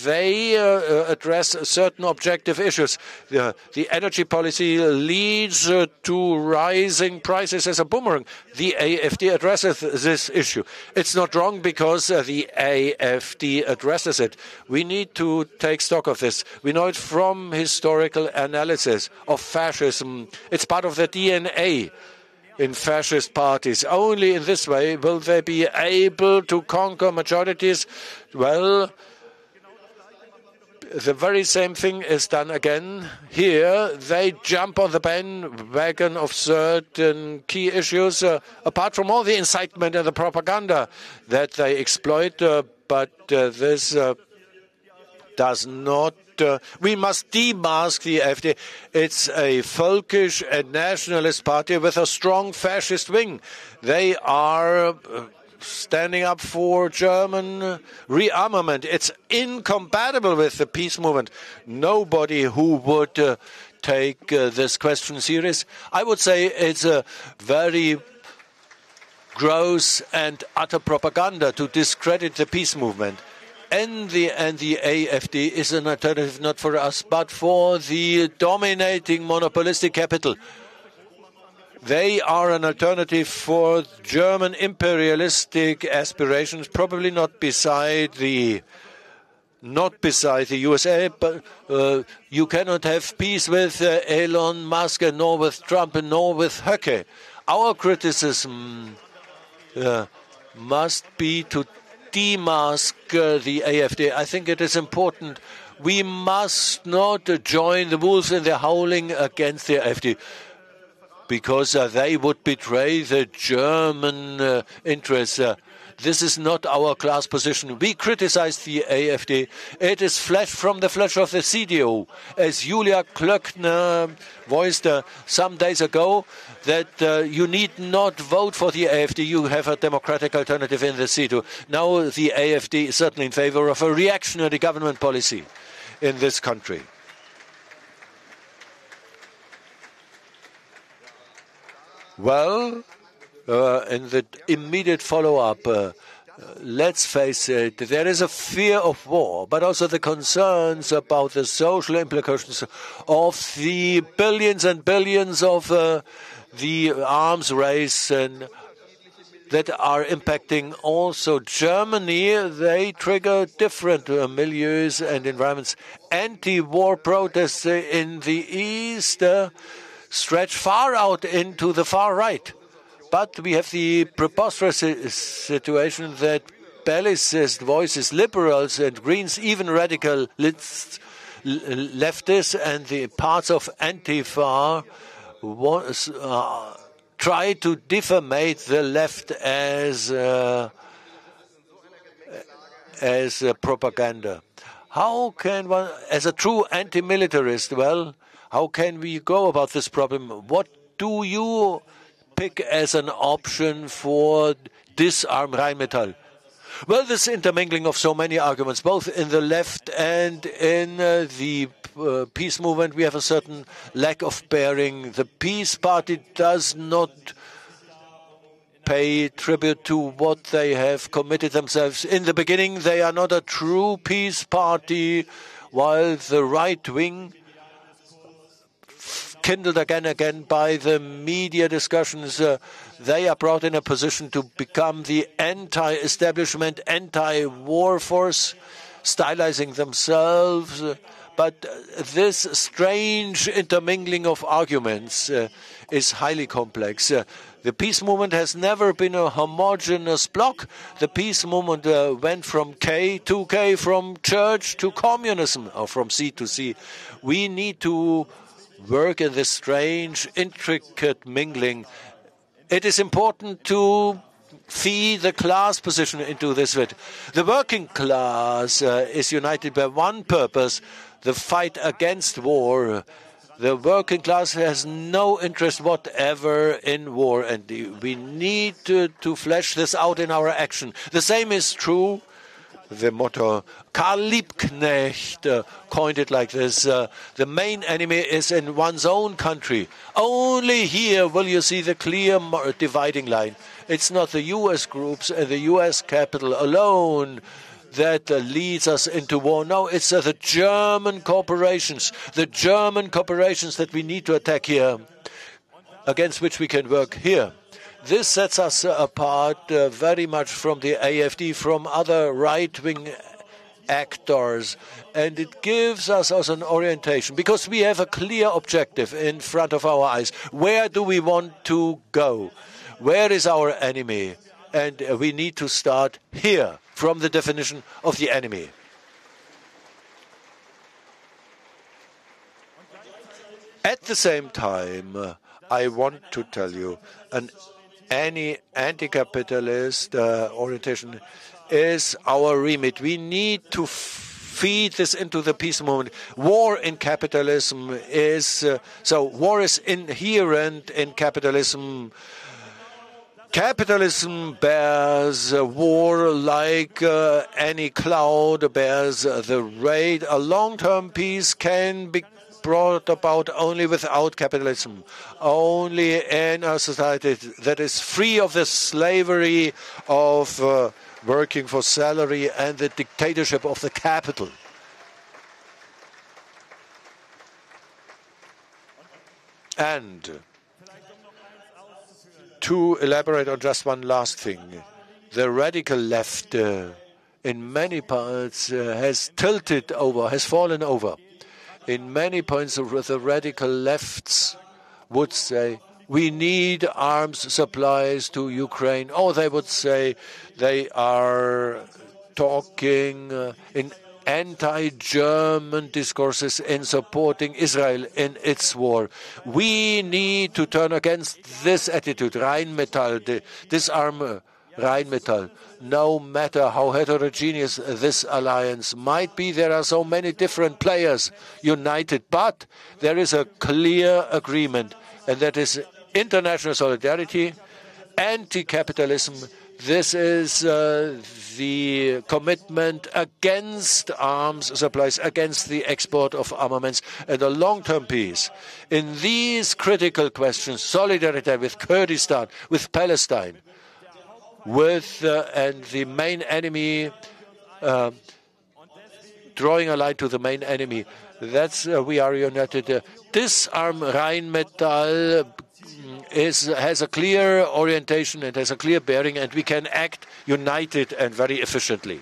they address certain objective issues. The energy policy leads to rising prices as a boomerang. The AfD addresses this issue. It's not wrong because the AfD addresses it. We need to take stock of this. We know it from historical analysis of fascism. It's part of the DNA in fascist parties. Only in this way will they be able to conquer majorities. Well, The very same thing is done again here. They jump on the bandwagon of certain key issues, apart from all the incitement and the propaganda that they exploit. But this does not. We must demask the AfD. It's a folkish and nationalist party with a strong fascist wing. They are standing up for German rearmament. It's incompatible with the peace movement. Nobody who would take this question serious. I would say it's a very gross and utter propaganda to discredit the peace movement. And the AfD is an alternative not for us, but for the dominating monopolistic capital. They are an alternative for German imperialistic aspirations, probably not beside the USA, but you cannot have peace with Elon Musk, and nor with Trump, and nor with Höcke. Our criticism must be to demask the AfD. I think it is important. We must not join the wolves in their howling against the AfD, because they would betray the German interests. This is not our class position. We criticize the AfD. It is flesh from the flesh of the CDU. As Julia Klöckner voiced some days ago, that you need not vote for the AfD. You have a democratic alternative in the CDU. Now the AfD is certainly in favor of a reactionary government policy in this country. Well, in the immediate follow-up, let's face it, there is a fear of war, but also the concerns about the social implications of the billions and billions of the arms race and that are impacting also Germany. They trigger different milieus and environments. Anti-war protests in the East stretch far out into the far right. But we have the preposterous situation that bellicist voices, liberals and Greens, even radical leftists and the parts of Antifa try to defamate the left as propaganda. How can one, as a true anti-militarist, how can we go about this problem? What do you pick as an option for Disarm Rheinmetall? Well, this intermingling of so many arguments, both in the left and in the peace movement, we have a certain lack of bearing. The Peace Party does not pay tribute to what they have committed themselves. In the beginning, they are not a true peace party, while the right wing, kindled again by the media discussions, they are brought in a position to become the anti-establishment, anti-war force, stylizing themselves. But this strange intermingling of arguments is highly complex. The peace movement has never been a homogeneous bloc. The peace movement went from K to K, from church to communism, or from C to C. We need to work in this strange, intricate mingling. It is important to feed the class position into this bit. The working class is united by one purpose: the fight against war. The working class has no interest whatever in war, and we need to flesh this out in our action. The same is true. The motto, Karl Liebknecht coined it like this: the main enemy is in one's own country. Only here will you see the clear dividing line. It's not the U.S. groups and the U.S. capital alone that leads us into war. No, it's the German corporations that we need to attack here, against which we can work here. This sets us apart very much from the AfD, from other right-wing actors, and it gives us also an orientation, because we have a clear objective in front of our eyes. Where do we want to go? Where is our enemy? And we need to start here, from the definition of the enemy. At the same time, I want to tell you, any anti-capitalist orientation is our remit. We need to feed this into the peace movement. War in capitalism is war is inherent in capitalism. Capitalism bears war like any cloud bears the rain. A long-term peace can be brought about only without capitalism, only in a society that is free of the slavery of working for salary and the dictatorship of the capital. And to elaborate on just one last thing, the radical left in many parts has tilted over, has fallen over. In many points, the radical lefts would say, we need arms supplies to Ukraine. Or they would say they are talking in anti-German discourses in supporting Israel in its war. We need to turn against this attitude. Rheinmetall, Disarm Rheinmetall. No matter how heterogeneous this alliance might be, there are so many different players united, but there is a clear agreement, and that is international solidarity, anti-capitalism. This is the commitment against arms supplies, against the export of armaments, and a long-term peace. In these critical questions, solidarity with Kurdistan, with Palestine, with and the main enemy, drawing a line to the main enemy. That's we are united. Disarm Rheinmetall has a clear orientation and has a clear bearing, and we can act united and very efficiently.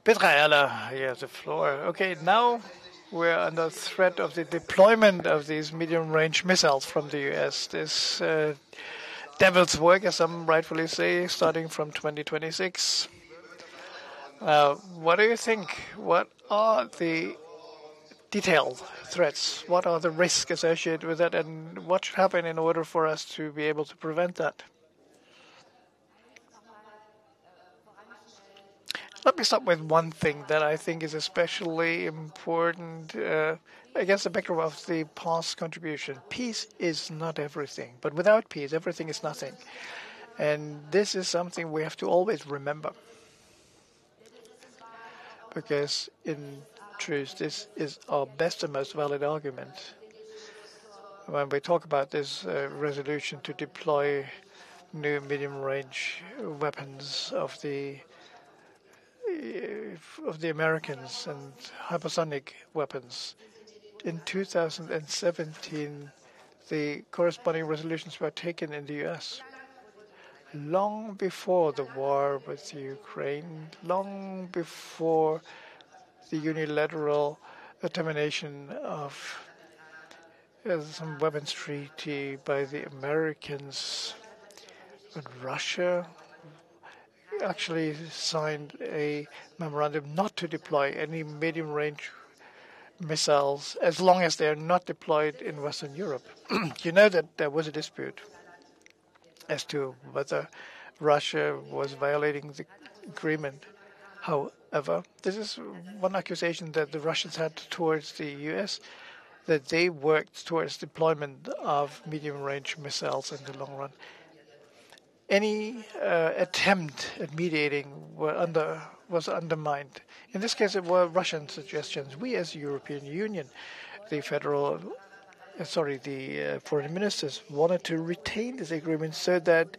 Petra Erler, you have the floor. Okay, now we're under threat of the deployment of these medium-range missiles from the US. This devil's work, as some rightfully say, starting from 2026. What do you think? What are the detailed threats? What are the risks associated with that? And what should happen in order for us to be able to prevent that? Let me start with one thing that I think is especially important against the backdrop of the past contribution. Peace is not everything, but without peace, everything is nothing. And this is something we have to always remember. Because in truth, this is our best and most valid argument. When we talk about this resolution to deploy new medium-range weapons of the Americans and hypersonic weapons. In 2017, the corresponding resolutions were taken in the US. Long before the war with Ukraine, long before the unilateral termination of some weapons treaty by the Americans, but Russia actually signed a memorandum not to deploy any medium-range missiles as long as they are not deployed in Western Europe. You know that there was a dispute as to whether Russia was violating the agreement. However, this is one accusation that the Russians had towards the US, that they worked towards deployment of medium-range missiles in the long run. Any attempt at mediating was undermined. In this case, it were Russian suggestions. We, as the European Union, the foreign ministers wanted to retain this agreement so that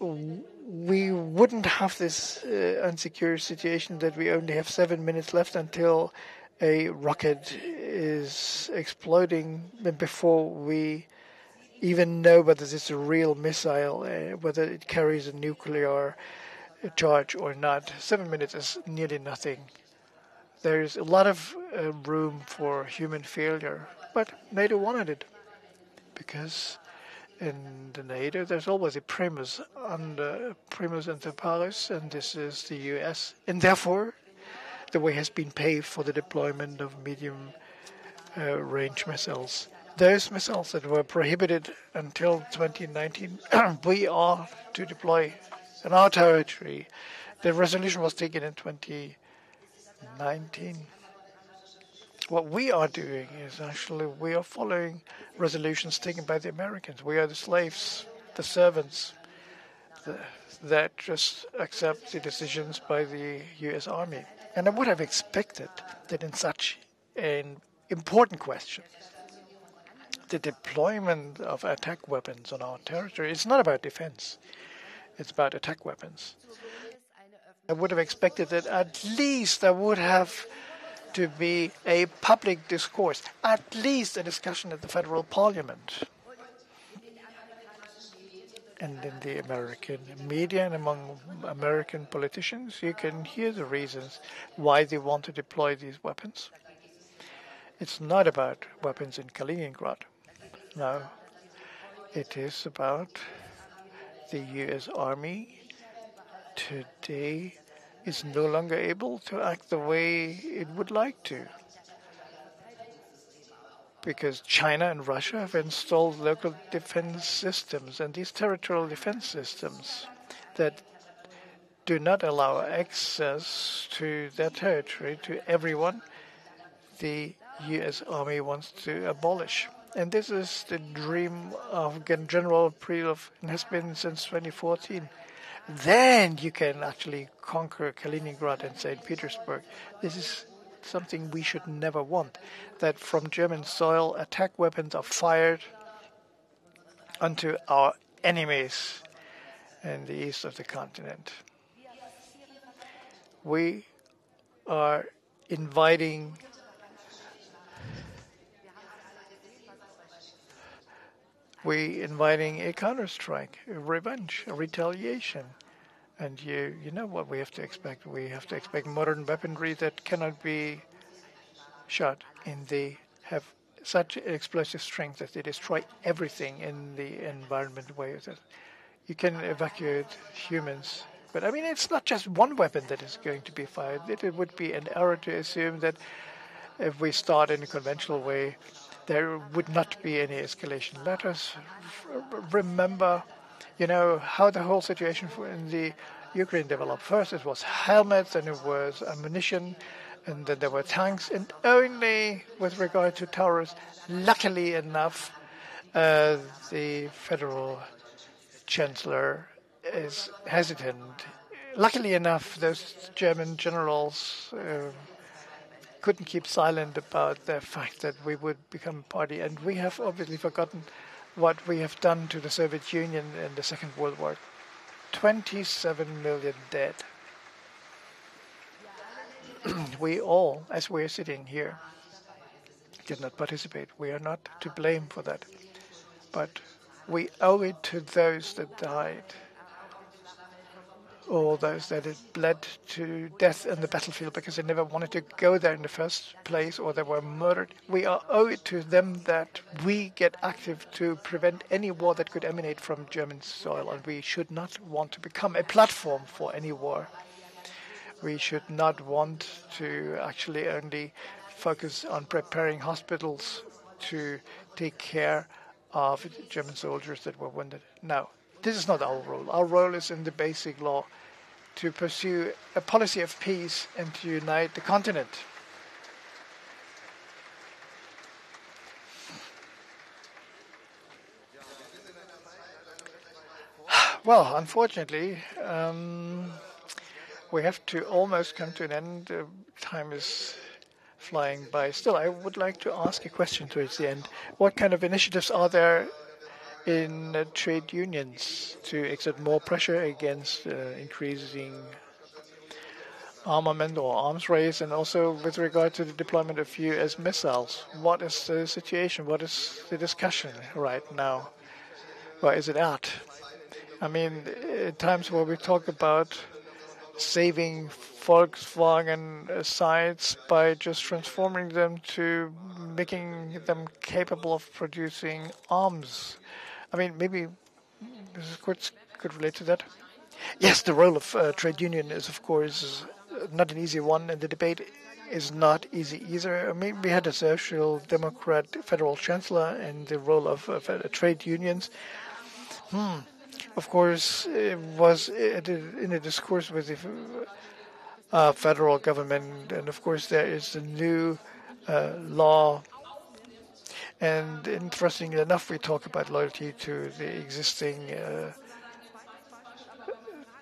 we wouldn't have this unsecure situation that we only have 7 minutes left until a rocket is exploding before we even know whether it's a real missile, whether it carries a nuclear charge or not. 7 minutes is nearly nothing. There's a lot of room for human failure, but NATO wanted it because in the NATO, there's always a primus inter pares, and this is the US. And therefore, the way has been paved for the deployment of medium range missiles. Those missiles that were prohibited until 2019, we are to deploy in our territory. The resolution was taken in 2019. What we are doing is actually we are following resolutions taken by the Americans. We are the slaves, the servants that just accept the decisions by the US Army. And I would have expected that in such an important question, the deployment of attack weapons on our territory, it's not about defense, it's about attack weapons. I would have expected that at least there would have to be a public discourse, at least a discussion at the federal parliament. And in the American media and among American politicians, you can hear the reasons why they want to deploy these weapons. It's not about weapons in Kaliningrad. No, it is about the US Army today is no longer able to act the way it would like to. Because China and Russia have installed local defense systems, and these territorial defense systems that do not allow access to their territory to everyone, the US Army wants to abolish. And this is the dream of General Prilov and has been since 2014. Then you can actually conquer Kaliningrad and St. Petersburg. This is something we should never want, that from German soil attack weapons are fired onto our enemies in the east of the continent. We are inviting a counterstrike, a revenge, a retaliation. And you know what we have to expect. We have to expect modern weaponry that cannot be shot, and they have such explosive strength that they destroy everything in the environment way. You can evacuate humans. But I mean, it's not just one weapon that is going to be fired. It would be an error to assume that if we start in a conventional way, there would not be any escalation. Let us remember, how the whole situation in the Ukraine developed. First it was helmets, and it was ammunition, and then there were tanks. And only with regard to towers, luckily enough, the federal chancellor is hesitant. Luckily enough, those German generals couldn't keep silent about the fact that we would become a party. And we have obviously forgotten what we have done to the Soviet Union in the Second World War. 27 million dead. We all, as we are sitting here, did not participate. We are not to blame for that. But we owe it to those that died, or those that had bled to death in the battlefield because they never wanted to go there in the first place, or they were murdered. We owe it to them that we get active to prevent any war that could emanate from German soil, and we should not want to become a platform for any war. We should not want to actually only focus on preparing hospitals to take care of German soldiers that were wounded. No, this is not our role. Our role is in the basic law to pursue a policy of peace and to unite the continent. Well, unfortunately, we have to almost come to an end. Time is flying by. Still, I would like to ask a question towards the end. What kind of initiatives are there in trade unions to exert more pressure against increasing armament or arms race, and also with regard to the deployment of US missiles? What is the situation? What is the discussion right now? Where is it at? I mean, at times where we talk about saving Volkswagen sites by just transforming them to making them capable of producing arms. I mean, maybe this could relate to that. Yes, the role of trade union is, of course, not an easy one, and the debate is not easy either. I mean, we had a social democrat federal chancellor and the role of trade unions. Of course, it was in a discourse with the federal government, and of course there is the new law. And interestingly enough, we talk about loyalty to the existing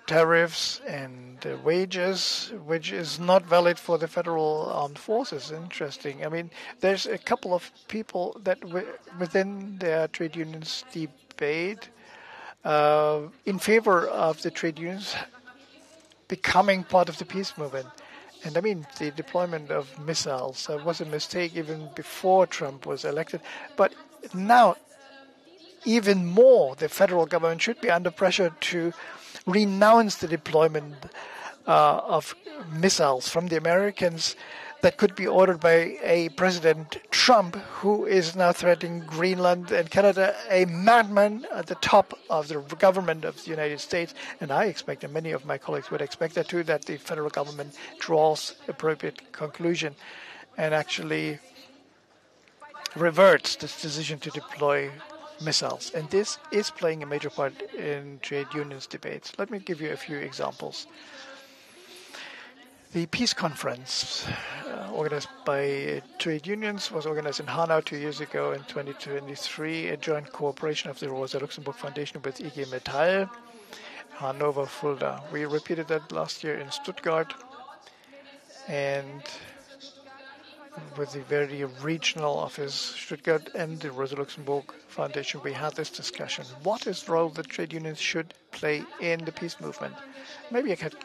tariffs and wages, which is not valid for the federal armed forces. Interesting. I mean, there's a couple of people that within their trade unions debate in favor of the trade unions becoming part of the peace movement. And I mean, the deployment of missiles was a mistake even before Trump was elected. But now, even more, the federal government should be under pressure to renounce the deployment of missiles from the Americans that could be ordered by a President Trump, who is now threatening Greenland and Canada, a madman at the top of the government of the United States. And I expect, and many of my colleagues would expect that too, that the federal government draws appropriate conclusion and actually reverts this decision to deploy missiles. And this is playing a major part in trade unions debates. Let me give you a few examples. The peace conference organized by trade unions was organized in Hanau 2 years ago in 2023, a joint cooperation of the Rosa Luxemburg Foundation with IG Metall, Hannover, Fulda. We repeated that last year in Stuttgart, and with the very regional office, Stuttgart, and the Rosa Luxemburg Foundation, we had this discussion. What is the role that trade unions should play in the peace movement? Maybe I could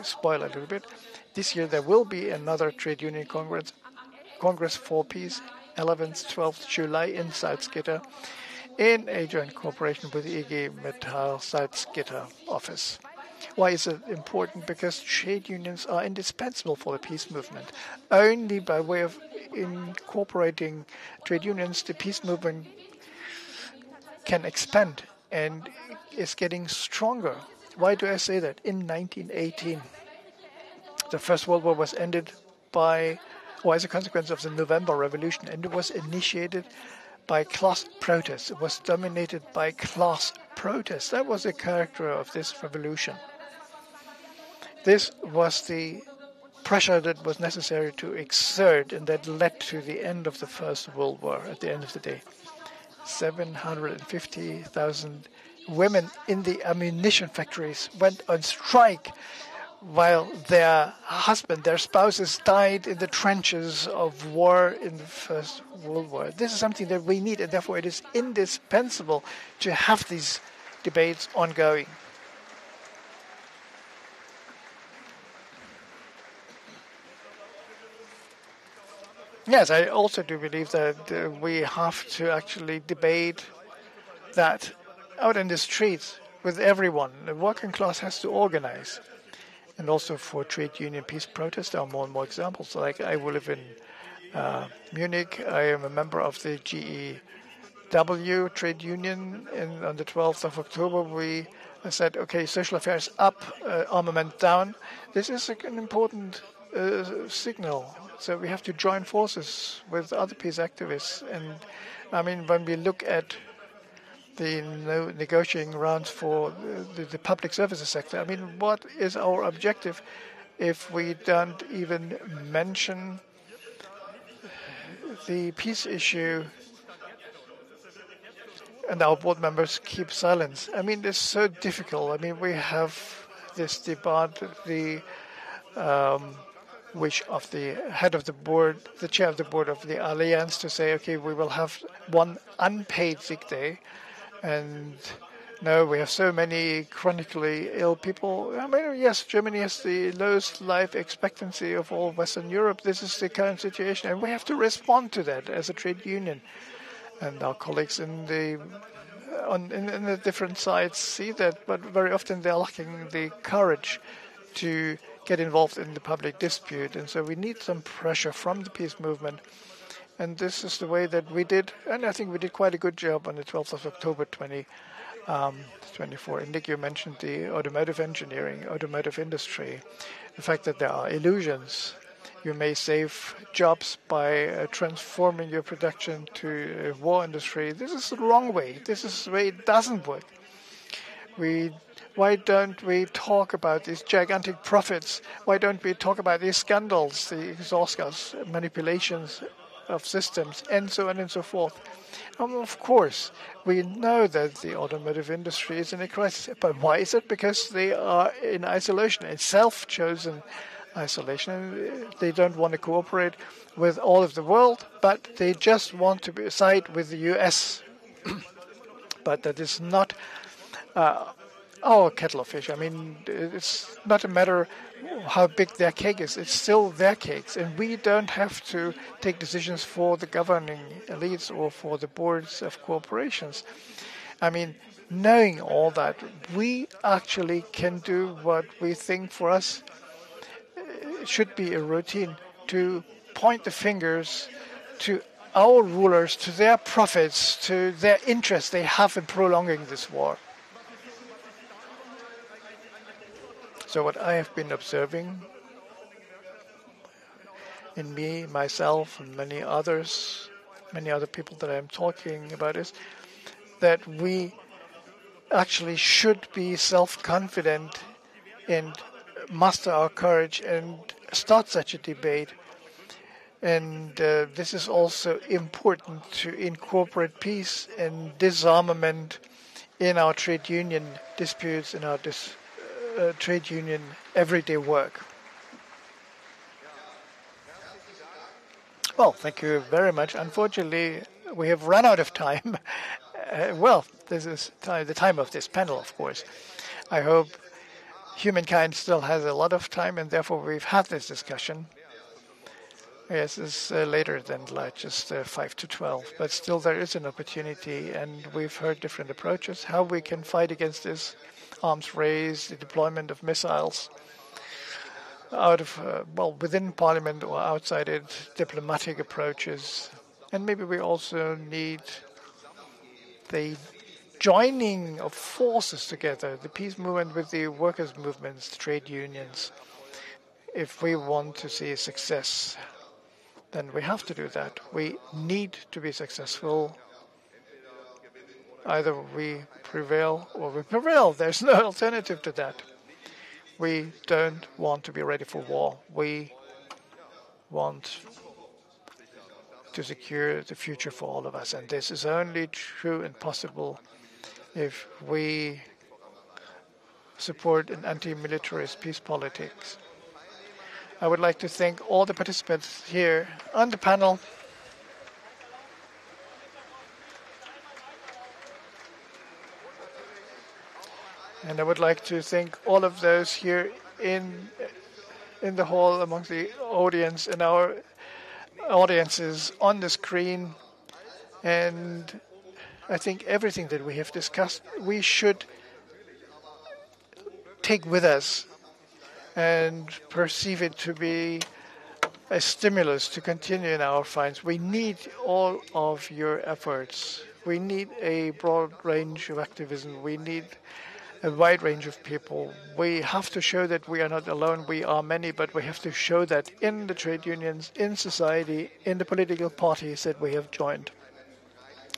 spoil a little bit. This year there will be another trade union Congress for Peace, 11th, 12th July in Salzgitter, in a joint cooperation with the IG Metall Salzgitter office. Why is it important? Because trade unions are indispensable for the peace movement. Only by way of incorporating trade unions, the peace movement can expand and is getting stronger. Why do I say that? In 1918, the First World War was ended as a consequence of the November Revolution, and it was initiated by class protests. It was dominated by class protests. That was the character of this revolution. This was the pressure that was necessary to exert, and that led to the end of the First World War at the end of the day. 750,000 women in the ammunition factories went on strike while their spouses died in the trenches of war in the First World War. This is something that we need, and therefore it is indispensable to have these debates ongoing. Yes, I also do believe that we have to actually debate that out in the streets with everyone. The working class has to organize. And also for trade union peace protests, there are more and more examples. Like I will live in Munich. I am a member of the GEW trade union. And on the 12th of October, we said, okay, social affairs up, armament down. This is an important signal. So we have to join forces with other peace activists. And I mean, when we look at the negotiating rounds for the public services sector, I mean, what is our objective if we don't even mention the peace issue and our board members keep silence? I mean, it's so difficult. I mean, we have this debate, the wish of the head of the board, the chair of the board of the Alliance, to say, okay, we will have one unpaid sick day. And no, we have so many chronically ill people. I mean, yes, Germany has the lowest life expectancy of all Western Europe. This is the current situation, and we have to respond to that as a trade union. And our colleagues in the different sides see that, but very often they're lacking the courage to get involved in the public dispute. And so we need some pressure from the peace movement And this is the way that we did, and I think we did quite a good job on the 12th of October 2024. And Nick, you mentioned the automotive engineering, automotive industry, the fact that there are illusions. You may save jobs by transforming your production to a war industry. This is the wrong way. This is the way it doesn't work. Why don't we talk about these gigantic profits? Why don't we talk about these scandals, the exhaust gas manipulations of systems, and so on and so forth? Of course, we know that the automotive industry is in a crisis. But why is it? Because they are in isolation, in self-chosen isolation. They don't want to cooperate with all of the world, but they just want to side with the US. But that is not our kettle of fish. I mean, it's not a matter how big their cake is. It's still their cakes. And we don't have to take decisions for the governing elites or for the boards of corporations. I mean, knowing all that, we actually can do what we think for us should be a routine, to point the fingers to our rulers, to their profits, to their interests they have in prolonging this war. So what I have been observing in me, myself, and many other people that I'm talking about is that we actually should be self-confident and muster our courage and start such a debate. And this is also important to incorporate peace and disarmament in our trade union disputes, in our trade union everyday work. Well, thank you very much. Unfortunately, we have run out of time. Well, this is the time of this panel, of course. I hope humankind still has a lot of time, and therefore we've had this discussion. Yes, it's later than like just 5 to 12, but still there is an opportunity, and we've heard different approaches, how we can fight against this arms race, the deployment of missiles out of, within Parliament or outside it, diplomatic approaches. And maybe we also need the joining of forces together, the peace movement with the workers' movements, the trade unions. If we want to see success, then we have to do that. We need to be successful. Either we prevail or we prevail. There's no alternative to that. We don't want to be ready for war. We want to secure the future for all of us. And this is only true and possible if we support an anti-militarist peace politics. I would like to thank all the participants here on the panel. And I would like to thank all of those here in the hall, amongst the audience and our audiences on the screen. And I think everything that we have discussed, we should take with us and perceive it to be a stimulus to continue in our fights. We need all of your efforts. We need a broad range of activism. We need a wide range of people. We have to show that we are not alone. We are many, but we have to show that in the trade unions, in society, in the political parties that we have joined.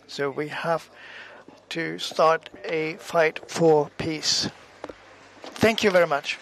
So we have to start a fight for peace. Thank you very much.